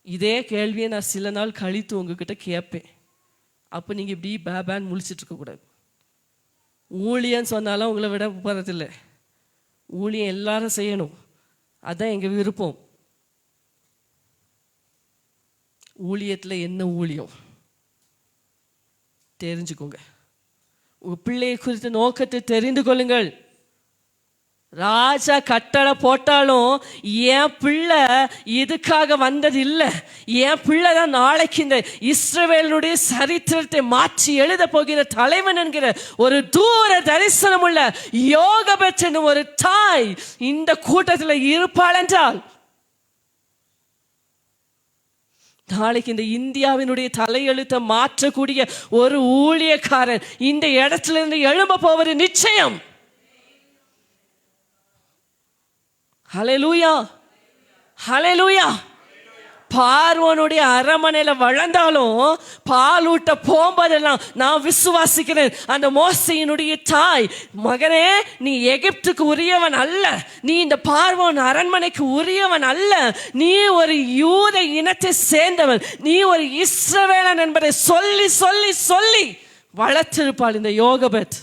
இதே கேள்வியை நான் சில நாள் கழித்து உங்ககிட்ட கேட்பேன். அப்போ நீங்கள் இப்படி பேபான்னு முழிச்சிட்டு இருக்கக்கூடாது. ஊழியன்னு சொன்னாலும் உங்களை விட போகிறதில்லை. ஊழியம் எல்லாரும் செய்யணும், அதுதான் எங்கள் விருப்பம். ஊழியத்தில் என்ன ஊழியம் தெரிஞ்சுக்கோங்க. உங்கள் பிள்ளையை குறித்த நோக்கத்தை தெரிந்து கொள்ளுங்கள். ராஜா கட்டளை போட்டாலும் என் பிள்ளை இதுக்காக வந்தது இல்லை. என் பிள்ளை தான் நாளைக்கு இந்த இஸ்ரவேலுடைய சரித்திரத்தை மாற்றி எழுத போகிற தலைவன் என்கிற ஒரு தூர தரிசனம் உள்ள யோகபெத் என்னும் ஒரு தாய் இந்த கூட்டத்தில் இருப்பாள் என்றால் நாளைக்கு இந்த இந்தியாவினுடைய தலையெழுத்தை மாற்றக்கூடிய ஒரு ஊழியக்காரன் இந்த இடத்துல இருந்து எழும்ப போவது நிச்சயம். ஹல்லேலூயா ஹல்லேலூயா. பார்வோனுடைய அரமனையில வளர்ந்தாலும் பாலூட்ட போகும்போதெல்லாம் நான் விசுவாசிக்கிறேன், அந்த மோசையினுடைய தாய், மகனே நீ எகிப்துக்கு உரியவன் அல்ல, நீ இந்த பார்வோன் அரண்மனைக்கு உரியவன் அல்ல, நீ ஒரு யூத இனத்தை சேர்ந்தவன், நீ ஒரு இஸ்ரவேலன் என்பதை சொல்லி சொல்லி சொல்லி வளர்த்திருப்பாள் இந்த யோகபெத்.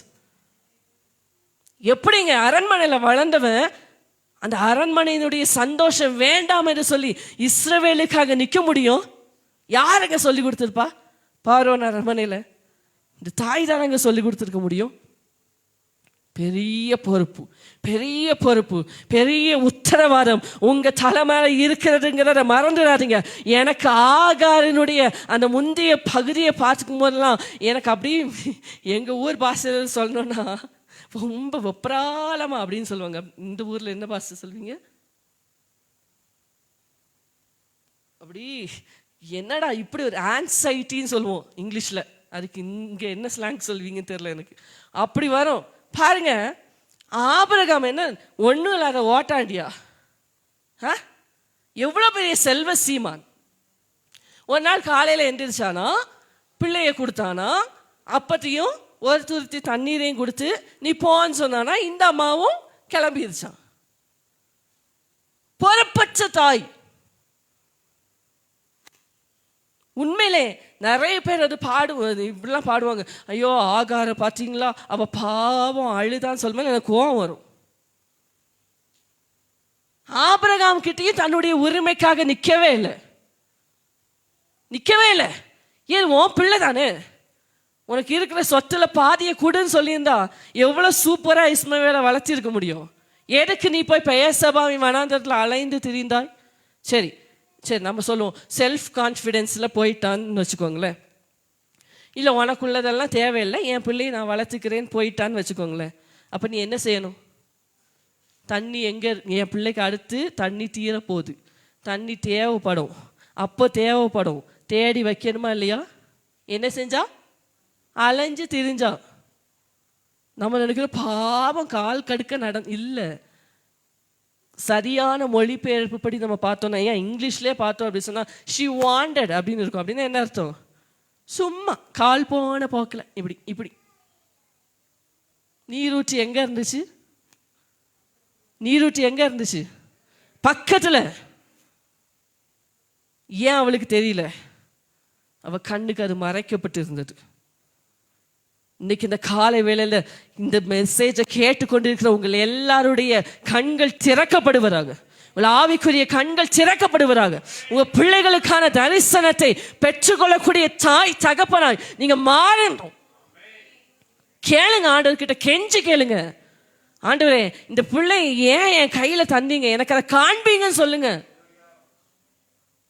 எப்படிங்க அரண்மனையில வளர்ந்தவன் அந்த அரண்மனையினுடைய சந்தோஷம் வேண்டாம் என்று சொல்லி இஸ்ரவேலுக்காக நிற்க முடியும்? யாருங்க சொல்லி கொடுத்துருப்பா? பார்வோன் அரண்மனையில் இந்த தாய் தானங்க சொல்லி கொடுத்துருக்க முடியும். பெரிய பொறுப்பு, பெரிய பொறுப்பு, பெரிய உத்தரவாதம் உங்க தலைமையில இருக்கிறதுங்கிறத மறந்துடாதீங்க. எனக்கு ஆகாரினுடைய அந்த முந்தைய பகுதியை பார்த்துக்கும் போதெல்லாம் எனக்கு அப்படியே எங்க ஊர் பாஷையில் சொல்லணும்னா ரொம்ப வெப்ராளமா அப்படின்னு சொல்லுவாங்க. இந்த ஊர்ல என்ன பாஷை சொல்வீங்க? அப்படி என்னடா இப்படி ஒரு ஆன்சைட்டின்னு சொல்லுவோம் இங்கிலீஷ்ல. அதுக்கு இங்க என்ன ஸ்லாங் சொல்வீங்கன்னு தெரியல எனக்கு. அப்படி வரும் பாருங்க. ஆபிரகாம் என்ன ஒன்றும் இல்லாத ஓட்டாண்டியா? எவ்வளோ பெரிய செல்வ சீமான். ஒரு நாள் காலையில் எந்திரிச்சானா, பிள்ளைய கொடுத்தானா, அப்பத்தையும் ஒரு துருத்தி தண்ணீரையும் கொடுத்து நீ போன்னு சொன்னானா, இந்த அம்மாவும் கிளம்பிருச்சான். பொறுப்பற்ற தாய். உண்மையிலே நிறைய பேர் அது பாடுவது இப்படிலாம் பாடுவாங்க. ஐயோ ஆகார பார்த்தீங்களா, அவ பாவம் அழுதான்னு சொல்லும்போது எனக்கு கோவம் வரும். ஆபிரகாம் கிட்டேயும் தன்னுடைய உரிமைக்காக நிற்கவே இல்லை. ஏன் உன் பிள்ளை தானே, உனக்கு இருக்கிற சொத்துல பாதியை கூடுன்னு சொல்லியிருந்தா எவ்வளவு சூப்பரா இஸ்மவேலை வளர்த்திருக்க முடியும். எதுக்கு நீ போய் பெயர்சபாவி வனாந்தரத்தில் அலைந்து திரிந்தாய்? சரி நம்ம சொல்லுவோம் செல்ஃப் கான்ஃபிடென்ஸில் போயிட்டான்னு வச்சுக்கோங்களேன். இல்லை உனக்குள்ளதெல்லாம் தேவையில்லை, என் பிள்ளையை நான் வளர்த்துக்கிறேன்னு போயிட்டான்னு வச்சுக்கோங்களேன். அப்போ நீ என்ன செய்யணும்? தண்ணி எங்கே, என் பிள்ளைக்கு அடுத்து தண்ணி தீர போகுது, தண்ணி தேவைப்படும், அப்போ தேவைப்படும், தேடி வைக்கணுமா இல்லையா? என்ன செஞ்சா? அலைஞ்சு திரிஞ்சா. நம்ம நினைக்கிற பாவம் கால் கடுக்க இல்லை. சரியான மொழிபெயர்ப்பு படி நம்ம பார்த்தோம்னா, ஏன் இங்கிலீஷ்லேயே பார்த்தோம் அப்படி சொன்னால் ஷி வாண்டட் அப்படின்னு இருக்கும். அப்படின்னு என்ன அர்த்தம்? சும்மா கால் போன போக்கில் இப்படி நீரூற்றி எங்கே இருந்துச்சு? நீரூற்றி எங்கே இருந்துச்சு? பக்கத்தில். ஏன் அவளுக்கு தெரியல? அவள் கண்ணுக்கு அது மறைக்கப்பட்டு இருந்தது. இன்னைக்கு இந்த காலை வேளையில இந்த மெசேஜை கேட்டுக்கொண்டிருக்கிற உங்கள் எல்லாருடைய கண்கள் திறக்கப்படுவதாக, உங்கள் ஆவிக்குரிய கண்கள் திறக்கப்படுவதாக. உங்க பிள்ளைகளுக்கான தரிசனத்தை பெற்றுக்கொள்ளக்கூடிய தாய் தகப்பனாய் நீங்க மாறணும். கேளுங்க, ஆண்டவர்கிட்ட கெஞ்சி கேளுங்க. ஆண்டவரே இந்த பிள்ளை ஏன் என் கையில தந்தீங்க, எனக்கு அதை காண்பீங்கன்னு சொல்லுங்க,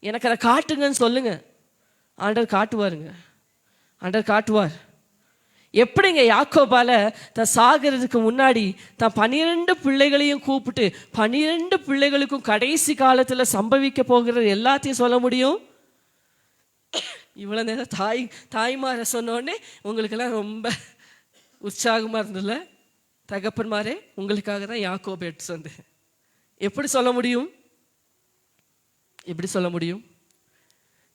எனக்கு அதை காட்டுங்கன்னு சொல்லுங்க. ஆண்டவர் காட்டுவாருங்க, ஆண்டவர் காட்டுவார். எப்படிங்க யாக்கோபால தான் சாகிறதுக்கு முன்னாடி தான் 12 பிள்ளைகளையும் கூப்பிட்டு 12 பிள்ளைகளுக்கும் கடைசி காலத்தில் சம்பவிக்க போகிறது எல்லாத்தையும் சொல்ல முடியும்? இவ்வளோ நேரம் தாய்மாரை சொன்னோடனே உங்களுக்கெல்லாம் ரொம்ப உற்சாகமாக இருந்ததில்ல? தகப்பன்மாரே, உங்களுக்காக தான் யாக்கோபு எடுத்து சொன்னேன். எப்படி சொல்ல முடியும்? எப்படி சொல்ல முடியும்?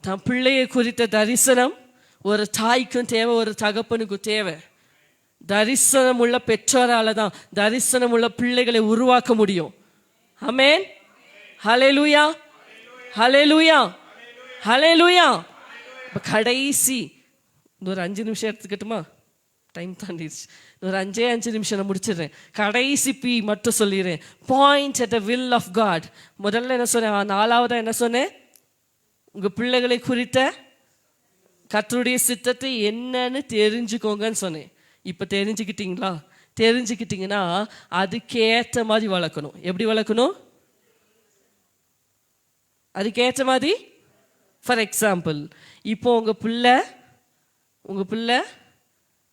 தான் பிள்ளையை குறித்த தரிசனம் ஒரு தாய்க்கும் தேவை, ஒரு தகப்பனுக்கும் தேவை. தரிசனம் உள்ள பெற்றோரால தான் தரிசனம் உள்ள பிள்ளைகளை உருவாக்க முடியும். ஆமென். ஹல்லேலூயா, ஹல்லேலூயா, ஹல்லேலூயா. கடைசி ஒரு 5 நிமிஷம் எடுத்துக்கட்டுமா? டைம் தாண்டிடுச்சு. ஒரு 5 நிமிஷம் நான் முடிச்சிடுறேன். கடைசி பி மட்டும் சொல்லிடுறேன். Point at the will of God. முதல்ல என்ன சொன்னேன்? 4வதா என்ன சொன்னேன்? உங்க பிள்ளைகளை குறித்த கர்த்தருடைய சித்தத்தை என்னன்னு தெரிஞ்சுக்கோங்கன்னு சொன்னேன். இப்போ தெரிஞ்சுக்கிட்டீங்களா? தெரிஞ்சுக்கிட்டீங்கன்னா அதுக்கேற்ற மாதிரி வளர்க்கணும். எப்படி வளர்க்கணும்? அதுக்கேற்ற மாதிரி. ஃபார் எக்ஸாம்பிள், இப்போ உங்க பிள்ளை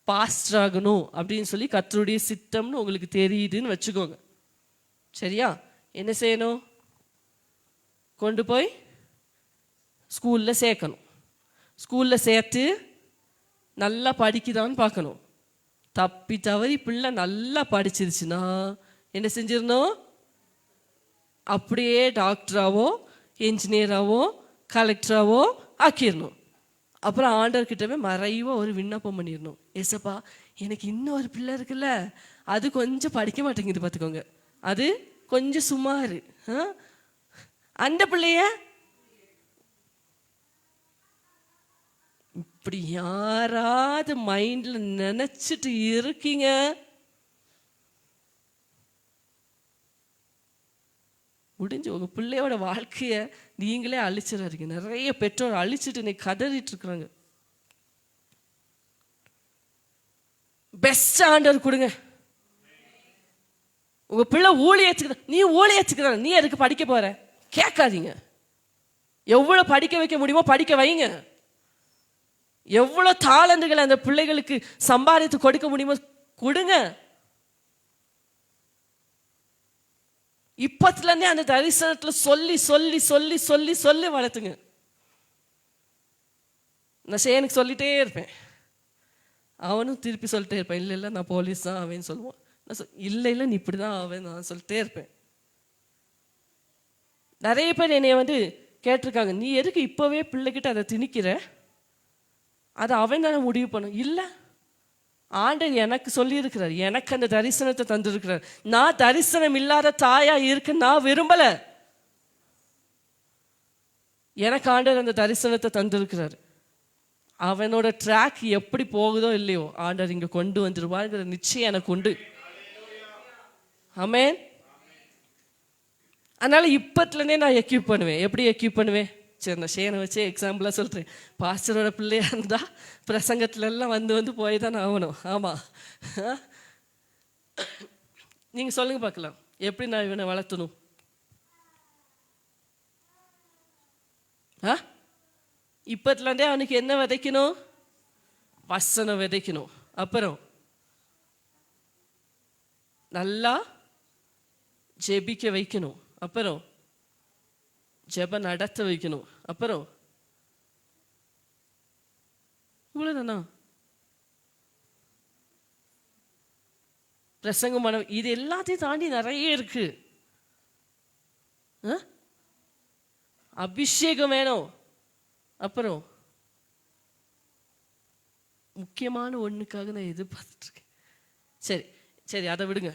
பாஸ்டர் ஆகணும் அப்படின்னு சொல்லி கர்த்தருடைய சித்தம்னு உங்களுக்கு தெரியுதுன்னு வச்சுக்கோங்க. சரியா? என்ன செய்யணும்? கொண்டு போய் ஸ்கூலில் சேர்க்கணும். ஸ்கூலில் சேர்த்து நல்லா படிக்குதான்னு பார்க்கணும். தப்பி தவறி பிள்ளை நல்லா படிச்சிருச்சுன்னா என்ன செஞ்சிடணும்? அப்படியே டாக்டராவோ என்ஜினியராவோ கலெக்டராவோ ஆக்கிடணும். அப்புறம் ஆண்டவர்கிட்டவே மறைவாக ஒரு விண்ணப்பம் பண்ணிடணும். ஏசப்பா, எனக்கு இன்னொரு பிள்ளை இருக்குல்ல, அது கொஞ்சம் படிக்க மாட்டேங்குது பார்த்துக்கோங்க, அது கொஞ்சம் சுமார், அந்த பிள்ளைய இப்படி யாராவது மைண்ட்ல நினைச்சிட்டு இருக்கீங்க? முடிஞ்சு உங்க பிள்ளையோட வாழ்க்கைய நீங்களே அழிச்சிடாதீங்க. நிறைய பெற்றோர் அழிச்சிட்டு இன்னைக்கு கதறிட்டு இருக்கிறாங்க. பெஸ்ட் ஆண்டவர் கொடுங்க. உங்க பிள்ளை ஊழியத்துக்கு நீ எதுக்கு படிக்க போற கேட்காதீங்க. எவ்வளவு படிக்க வைக்க முடியுமோ படிக்க வைங்க. எவ்வளவு தாளந்துகளை அந்த பிள்ளைகளுக்கு சம்பாதித்து கொடுக்க முடியுமோ கொடுங்க. இப்பத்துல இருந்தே அந்த தரிசனத்துல சொல்லி சொல்லி சொல்லி சொல்லி சொல்லி வளர்த்துங்க. நான் எனக்கு சொல்லிட்டே இருப்பேன், அவனும் திருப்பி சொல்லிட்டே இருப்பேன், இல்லை இல்லை நான் போலீஸ் தான் ஆவேன்னு சொல்லுவான். நான் இல்லை இல்லை நீ இப்படிதான் ஆவேன் நான் சொல்லிட்டே இருப்பேன். நிறைய பேர் என்னைய கேட்டிருக்காங்க, நீ எதுக்கு இப்பவே பிள்ளைகிட்ட அதை திணிக்கிற, அதை அவன் தானே முடிவு பண்ணும். இல்லை, ஆண்டவர் எனக்கு சொல்லியிருக்கிறார், எனக்கு அந்த தரிசனத்தை தந்திருக்கிறார். நான் தரிசனம் இல்லாத தாயா இருக்க நான் விரும்பல. எனக்கு ஆண்டவர் அந்த தரிசனத்தை தந்திருக்கிறார். அவனோட ட்ராக் எப்படி போகுதோ இல்லையோ ஆண்டவர் இங்க கொண்டு வந்துருவாங்கிற நிச்சயம் எனக்கு உண்டு. ஆமென். அதனால இப்பத்துலேருந்தே நான் எக்யூப் பண்ணுவேன். எப்படி எக்யூப் பண்ணுவேன்? சரி, நான் ஷேனை வச்சு எக்ஸாம்பிளாக சொல்கிறேன். பாஸ்டரோட பிள்ளையாக இருந்தால் பிரசங்கத்துலலாம் வந்து போய் தான் ஆகணும். ஆமாம், நீங்கள் சொல்லுங்கள் பார்க்கலாம், எப்படி நான் இவனை வளர்த்தணும்? இப்பத்துலேருந்தே அவனுக்கு என்ன விதைக்கணும்? வசனம் விதைக்கணும். அப்புறம் நல்லா ஜெபிக்க வைக்கணும். அப்புறம் ஜெப நடத்த வைக்கணும். அப்புறம் இவ்வளவுதானா? பிரசங்கம் பண்ண, இது எல்லாத்தையும் தாண்டி நிறைய இருக்கு. அபிஷேகம் வேணும். அப்புறம் முக்கியமான ஒண்ணுக்காக நான் எதிர்பார்த்துட்டு இருக்கேன். சரி சரி, அதை விடுங்க.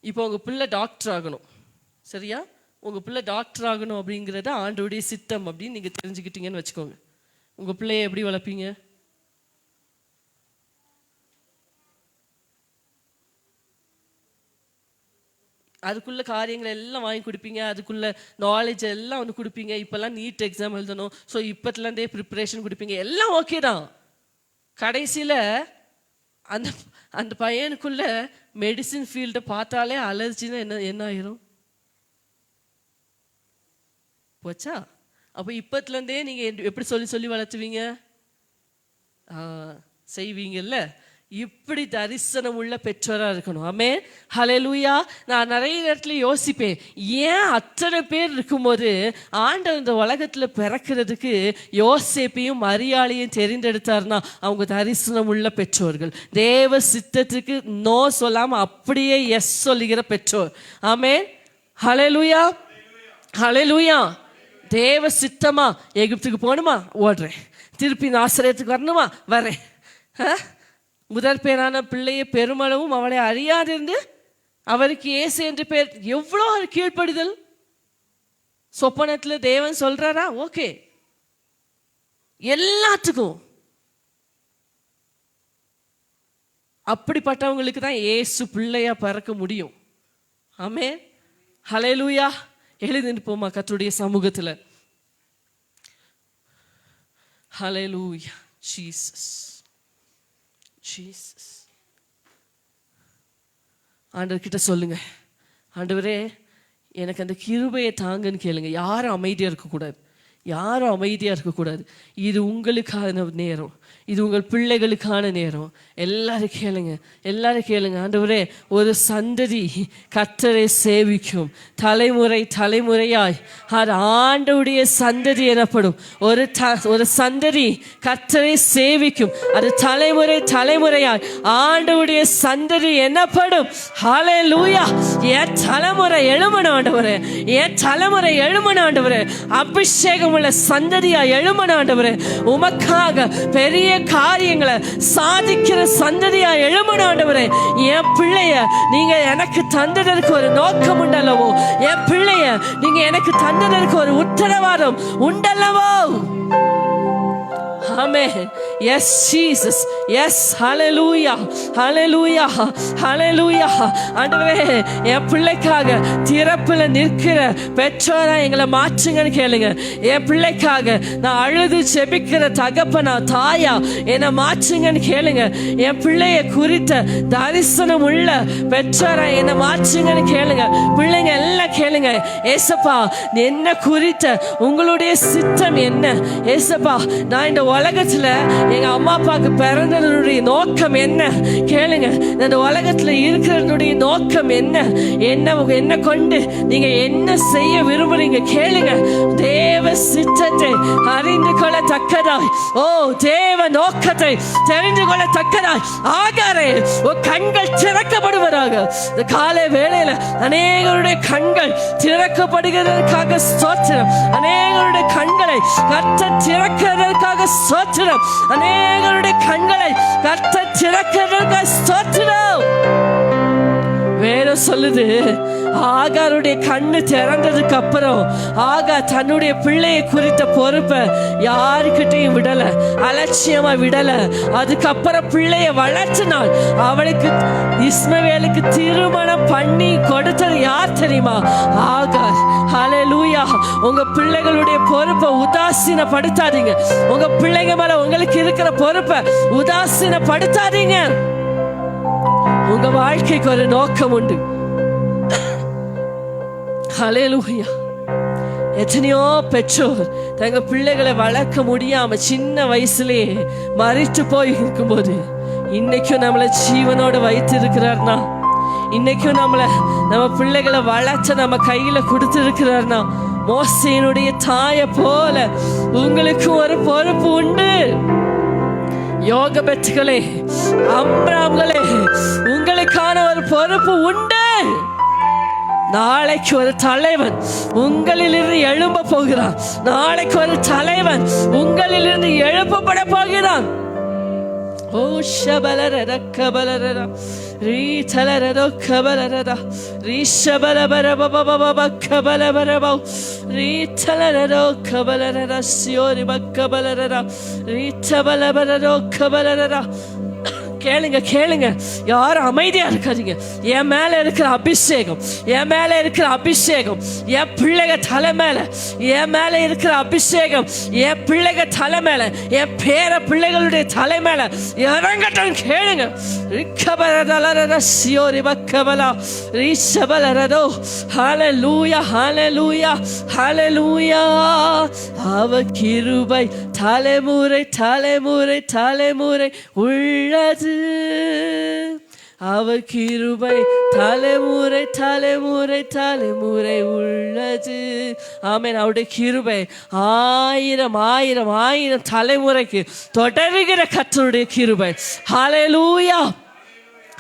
இப்போ உங்க பிள்ளை டாக்டர் ஆகணும், சரியா? உங்க பிள்ளை டாக்டர் ஆகணும் அப்படிங்கிறத ஆண்டவருடைய சித்தம் அப்படின்னு நீங்க தெரிஞ்சுக்கிட்டீங்கன்னு வச்சுக்கோங்க. உங்க பிள்ளைய எப்படி வளர்ப்பீங்க? அதுக்குள்ள காரியங்களை எல்லாம் வாங்கி கொடுப்பீங்க, அதுக்குள்ள நாலேஜ் எல்லாம் வந்து கொடுப்பீங்க. இப்பெல்லாம் நீட் எக்ஸாம் எழுதணும், ஸோ இப்பத்துலேருந்தே ப்ரிப்பரேஷன் கொடுப்பீங்க, எல்லாம் ஓகே தான். கடைசியில் அந்த அந்த பையனுக்குள்ள மெடிசின் ஃபீல்டை பார்த்தாலே அலர்ஜின்னா என்ன ஆயிரும்? போச்சா? அப்போ இப்பத்துலேருந்தே நீங்கள் எப்படி சொல்லி வளர்த்துவீங்க? செய்வீங்கல்ல. இப்படி தரிசனம் உள்ள பெற்றோராக இருக்கணும். ஆமென், ஹல்லேலூயா. நான் நிறைய இடத்துல யோசிப்பேன், ஏன் அத்தனை பேர் இருக்கும்போது ஆண்டவர் இந்த உலகத்தில் பிறக்கிறதுக்கு யோசேப்பையும் மரியாளையும் தெரிந்தெடுத்தார்னா அவங்க தரிசனம் உள்ள பெற்றோர்கள். தேவ சித்தத்துக்கு நோ சொல்லாமல் அப்படியே எஸ் சொல்லுகிற பெற்றோர். ஆமென், ஹல்லேலூயா, ஹல்லேலூயா. தேவ சித்தமா எகிப்துக்கு போகணுமா? ஓடுறேன். திருப்பி நாசரேத்துக்கு வரணுமா? வரேன். முதற் பேரான பிள்ளையை பெருமளவும் அவளை அறியாதிருந்து அவருக்கு இயேசு என்று பேர். எவ்வளோ கீழ்ப்படிதல்! சொப்பனத்தில் தேவன் சொல்றாரா? ஓகே, எல்லாத்துக்கும். அப்படிப்பட்டவங்களுக்கு தான் இயேசு பிள்ளையா பிறக்க முடியும். ஆமென், ஹல்லேலூயா. எழுதி நிற்போமா கர்த்தருடைய சமூகத்தில்? ஹல்லேலூயா. Jesus, Jesus. ஆண்டவர்கிட்ட சொல்லுங்க, ஆண்டவரே எனக்கு அந்த கிருபையை தாங்கன்னு கேளுங்க. யாரும் அமைதியாக இருக்கக்கூடாது, யாரும் அமைதியாக இருக்கக்கூடாது. இது உங்களுக்கான நேரம், இது உங்கள் பிள்ளைகளுக்கான நேரம். எல்லாரும் கேளுங்க, எல்லாரும் கேளுங்க. ஆண்டவரே, ஒரு சந்ததி கர்த்தரை சேவிக்கும், தலைமுறை தலைமுறையாய் அது ஆண்டவருடைய சந்ததி எனப்படும். ஒரு சந்ததி கர்த்தரை சேவிக்கும், அது தலைமுறை தலைமுறையாய் ஆண்டவருடைய சந்ததி எனப்படும். ஹல்லேலூயா. என் தலைமுறை எழுமணும் ஆண்டவரே, என் தலைமுறை எழுமணும் ஆண்டவரே. அபிஷேகம் உள்ள சந்ததியா எழுமணும் ஆண்டவரே. உமக்காக பெரிய காரியங்களை சாதிக்கிற சந்ததியா எழுமணும் ஆண்டவரே. என் பிள்ளைய நீங்க எனக்கு தந்ததற்கு ஒரு நோக்கம் உண்டல்லவோ, என் பிள்ளைய நீங்க எனக்கு தந்ததற்கு ஒரு உத்தரவாதம் உண்டல்லவோ. Amen. Yes, Jesus. Yes, hallelujah. Hallelujah. Hallelujah. ஆண்டவரே, என் பிள்ளைக்காக திறப்புல நிற்கிற பெற்றோரா எங்களை மாற்றுங்கன்னு கேளுங்க. என் பிள்ளைக்காக நான் அழுது செபிக்கிற தகப்பனா தாயா என்னை மாற்றுங்கன்னு கேளுங்க. என் பிள்ளைய குறித்த தரிசனம் உள்ள பெற்றோரா என்னை மாற்றுங்கன்னு கேளுங்க. பிள்ளைங்க எல்லாம் கேளுங்க, ஏசப்பா என்ன குறித்த உங்களுடைய சித்தம் என்ன? ஏசப்பா, நான் இந்த உலகத்துல எங்க அம்மா அப்பாவுக்கு பிறந்ததனுடைய நோக்கம் என்ன கேளுங்க. இந்த உலகத்துல இருக்கிறதனுடைய நோக்கம் என்ன? என்ன கொண்டு நீங்க என்ன செய்ய விரும்புறீங்க கேளுங்க. தேவ சித்தத்தை அறிந்து கொள்ளத்தக்கதாய், ஓ தேவ நோக்கத்தை தெரிந்து கொள்ளத்தக்கதாய் ஆகாரே கண்கள் திறக்கப்படுவதாக. இந்த காலை வேளையில அநேகருடைய கண்கள் திறக்கப்படுகிறதற்காக ஸ்தோத்திரம். அநேகருடைய கண்களை கர்த்தர் திறக்கிறதற்காக ஸ்தோத்திரம். அநேகருடைய கண்களை கர்த்தர் திறக்கிறதற்காக ஸ்தோத்திரம். வேதம் சொல்லுது, ஆகாருடைய கண்ணு திறந்ததுக்கு அப்புறம் ஆகார் தன்னுடைய பிள்ளையை குறித்த பொறுப்பை யாருக்கிட்டையும் விடல, அலட்சியமா விடல. அதுக்கப்புறம் பிள்ளைய வளர்த்தினாள். அவளுக்கு இஸ்மவேலுக்கு திருமணம் பண்ணி கொடுத்தது யார் தெரியுமா? ஆகார். ஹல்லேலூயா. உங்க பிள்ளைகளுடைய பொறுப்பை உதாசீனப்படுத்தாதீங்க. உங்க பிள்ளைங்க மேல உங்களுக்கு இருக்கிற பொறுப்பை உதாசீனப்படுத்தாதீங்க. உங்க வாழ்க்கைக்கு ஒரு நோக்கம் உண்டு. ஹல்லேலூயா. எத்தனையோ பெற்றோர் தங்க பிள்ளைகளை வளர்க்க முடியாம சின்ன வயசுலேயே மறித்து போய் இருக்கும்போது இன்னைக்கும் நம்மளை ஜீவனோட வைத்திருக்கிறார்னா, இன்னைக்கும் நம்ம பிள்ளைகளை வளர்த்த நம்ம கையில கொடுத்திருக்கிறார்னா, மோசேயினுடைய தாயை போல உங்களுக்கும் ஒரு பொறுப்பு உண்டு. யோகபெத்துகளே, அம்ராம்களே, உங்களுக்கான ஒரு பொறுப்பு உண்டு. நாளைக்கு ஒரு தலைவன் உங்களிலிருந்து எழும்ப போகிறான். நாளைக்கு ஒரு தலைவன் உங்களிலிருந்து எழுப்பப்பட போகிறான். ஓ ஷபலரத கபலரத ரீதலரத கபலரத ரீஷபலபரபபபப கபலபரப ரீதலரத கபலரத சியோரிப கபலரத ரீதபலபரத கபலரத. கேளுங்க கேளுங்க, யாரும் அமைதியா இருக்காதீங்க. என் மேல இருக்கிற அபிஷேகம், என் மேல இருக்கிற அபிஷேகம், என் பிள்ளைக தலை மேல, என் மேல இருக்கிற அபிஷேகம் என் பிள்ளைக தலை மேல, என் பேர பிள்ளைகளுடைய தலை மேல இறங்கட்டும். கேளுங்க. ஹல்லேலூயா, ஹல்லேலூயா, ஹல்லேலூயா. அவர் கிருபை தலைமுறை தலைமுறை தலைமுறை உள்ளது. அவர் கிருபை தலைமுறை தலைமுறை தலைமுறை உள்ளது. ஆமென். அவருடைய கிருபை ஆயிரம் ஆயிரம் ஆயிரம் தலைமுறைக்கு தொடருகிற கர்த்தருடைய கிருபை. ஹல்லேலூயா,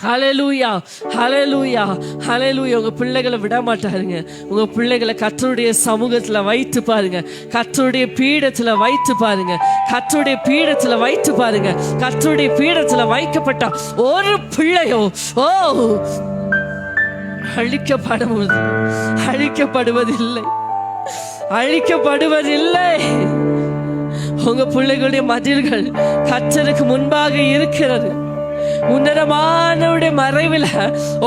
ஹல்லேலூயா, ஹல்லேலூயா, ஹல்லேலூயா. உங்க பிள்ளைகளை விட மாட்டாருங்க. உங்க பிள்ளைகளை கர்த்தருடைய சமூகத்துல வைத்து பாருங்க, கர்த்தருடைய பீடத்துல வைத்து பாருங்க, கர்த்தருடைய பீடத்துல வைத்து பாருங்க. கர்த்தருடைய பீடத்துல வைக்கப்பட்ட ஒரு பிள்ளையோ அழிக்கப்படுவதில்லை, அழிக்கப்படுவதில்லை. உங்க பிள்ளைகளுடைய மதில்கள் கர்த்தருக்கு முன்பாக இருக்கிறது. உன்னதமானவருடைய மறைவில்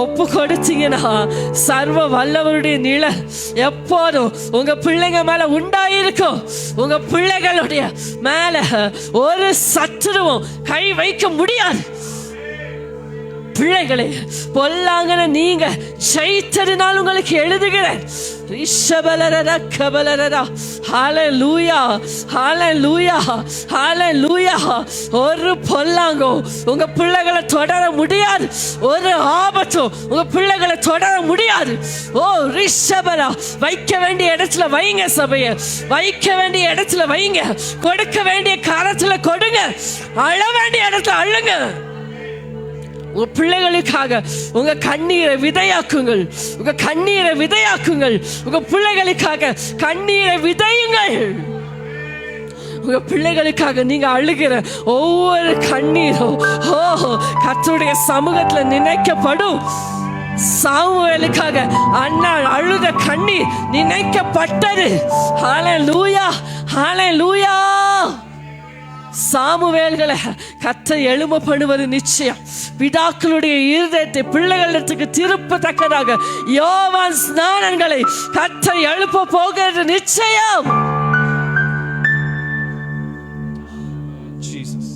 ஒப்பு கொடுத்தீங்கன்னா சர்வ வல்லவருடைய நிழல் எப்போதும் உங்க பிள்ளைங்க மேல உண்டாயிருக்கும். உங்க பிள்ளைகளுடைய மேல ஒரு சத்துருவும் கை வைக்க முடியாது. பிள்ளைகளே, பொல்லாங்கன நீங்க ஜெயித்ததினால் உங்களுக்கு எழுதுகிறேன். ஒரு பொல்லாங்கோ உங்க பிள்ளைகளை தொடர முடியாது. ஒரு ஆபத்தும் உங்க பிள்ளைகளை தொடர முடியாது. ஓ ரிஷபரா, வைக்க வேண்டிய இடத்துல வைங்க. சபையை வைக்க வேண்டிய இடத்துல வைங்க. கொடுக்க வேண்டிய காலத்துல கொடுங்க. அழ வேண்டிய இடத்துல அழுங்க. உங்க பிள்ளைகளுக்காக உங்க கண்ணீரை விதையாக்குங்கள். உங்க கண்ணீரை விதையாக்குங்கள். உங்க பிள்ளைகளுக்காக கண்ணீரை விதையுங்கள். உங்க பிள்ளைகளுக்காக நீங்க அழுகிற ஒவ்வொரு கண்ணீரும் கர்த்தருடைய சமூகத்துல நினைக்கப்படும். சாமுவேலுக்காக அன்னாள் அழுத கண்ணீர் நினைக்கப்பட்டது. ஹல்லேலூயா, ஹல்லேலூயா. சாமுவேல்களை கர்த்தர் எழும்ப பண்ணுவது நிச்சயம். பிதாக்களுடைய இருதயத்தை பிள்ளைகளுக்கு திருப்பத்தக்கதாக யோவான் ஸ்நானங்களை கர்த்தர் எழுப்ப போகிறது நிச்சயம். ஜீசஸ்.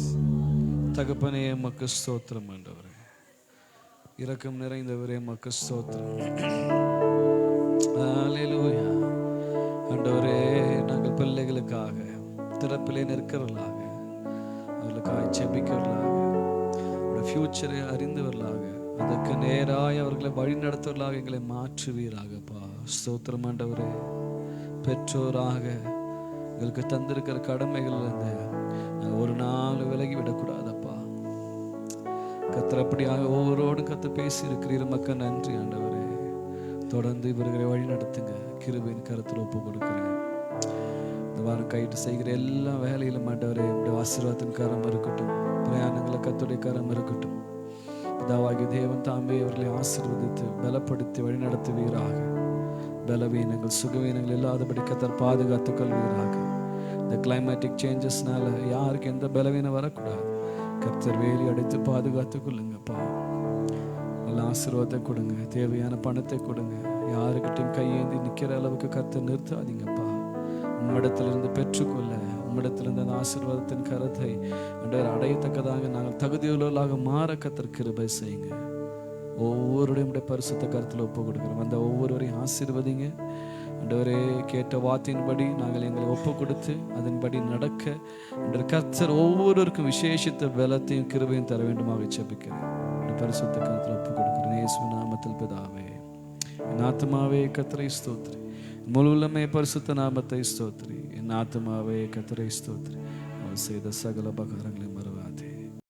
தகப்பனே, உமக்கு ஸ்தோத்திரம். ஆண்டவரே, இரக்கம் நிறைந்தவரே, உமக்கு ஸ்தோத்திரம். ஹல்லேலூயா. ஆண்டவரே, நாங்கள் பிள்ளைகளுக்காக திறப்பிலே நிற்கிறவர்களாக, அவர்களுக்காக ஜெபிக்கிறவர்களாக, அவருடைய ஃபியூச்சரை அறிந்தவர்களாக, அதற்கு நேராக அவர்களை வழி நடத்துவர்களாக எங்களை மாற்றுவீராகப்பா. ஸ்தோத்திரம் ஆண்டவரே. பெற்றோராக எங்களுக்கு தந்திருக்கிற கடமைகள் நாங்கள் ஒரு நாள் விலகி விடக்கூடாதப்பா. கர்த்தர் அப்படியாக ஒவ்வொருவரோடும் கர்த்தர் பேசி இருக்கிறீர். மக்கள் நன்றி ஆண்டவரே. தொடர்ந்து இவர்களை வழி நடத்துங்க. கிருபையின் கருத்தில் ஒப்பு கொடுக்கிறேன். இந்த வாரம் கையிட்டு செய்கிற எல்லா வேலையிலும் ஆண்டவரே உடைய ஆசீர்வாதத்தின் கரம் இருக்கட்டும். பிரயாணங்களை கர்த்தருடைய கரம் இருக்கட்டும். பிதாவாகிய தேவன் தாமே அவர்களை ஆசீர்வதித்து பலப்படுத்தி வழிநடத்துவீராக. பலவீனங்கள் சுகவீனங்கள் இல்லாதபடி கர்த்தர் பாதுகாத்துக் கொள்வீராக. இந்த கிளைமேட்டிக் சேஞ்சஸ்னால யாருக்கு எந்த பலவீனம் வரக்கூடாது. கர்த்தர் வேலி அடைத்து பாதுகாத்துக் கொள்ளுங்கப்பா. நல்ல ஆசீர்வாதத்தை கொடுங்க, தேவையான பணத்தை கொடுங்க. யாருக்கிட்டையும் கையேந்தி நிற்கிற அளவுக்கு கர்த்தர் நிறுத்தாதீங்கப்பா. உம்மிடத்திலிருந்து பெற்றுக்கொள்ள, உம்மிடத்திலிருந்து அந்த ஆசீர்வாதத்தின் கரத்தை அடையத்தக்கதாக நாங்கள் தகுதியுள்ளவர்களாக மாற கர்த்தர் கிருபை செய்யுங்க. ஒவ்வொருடைய பரிசுத்த கருத்தில் ஒப்பு கொடுக்குறோம். அந்த ஒவ்வொருவரையும் ஆசீர்வதிங்க ஆண்டவரே. கேட்ட வார்த்தையின்படி நாங்கள் எங்களை ஒப்பு கொடுத்து அதன்படி நடக்க கர்த்தர் ஒவ்வொருவருக்கும் விசேஷித்த பலத்தையும் கிருபையும் தர வேண்டுமாக ஜெபிக்கிறேன். பரிசுத்த கருத்தில் ஒப்பு கொடுக்கிறேன் இயேசுவின் நாமத்தில் பிதாவே. என் ஆத்துமாவே கர்த்தரை ஸ்தோத்திரி, முழு உள்ளமே பரிசுத்த நாமத்தை ஸ்தோத்திரி. என் ஆத்துமாவே கர்த்தரை ஸ்தோத்திரி, அவர் செய்த சகல உபகாரங்களையும்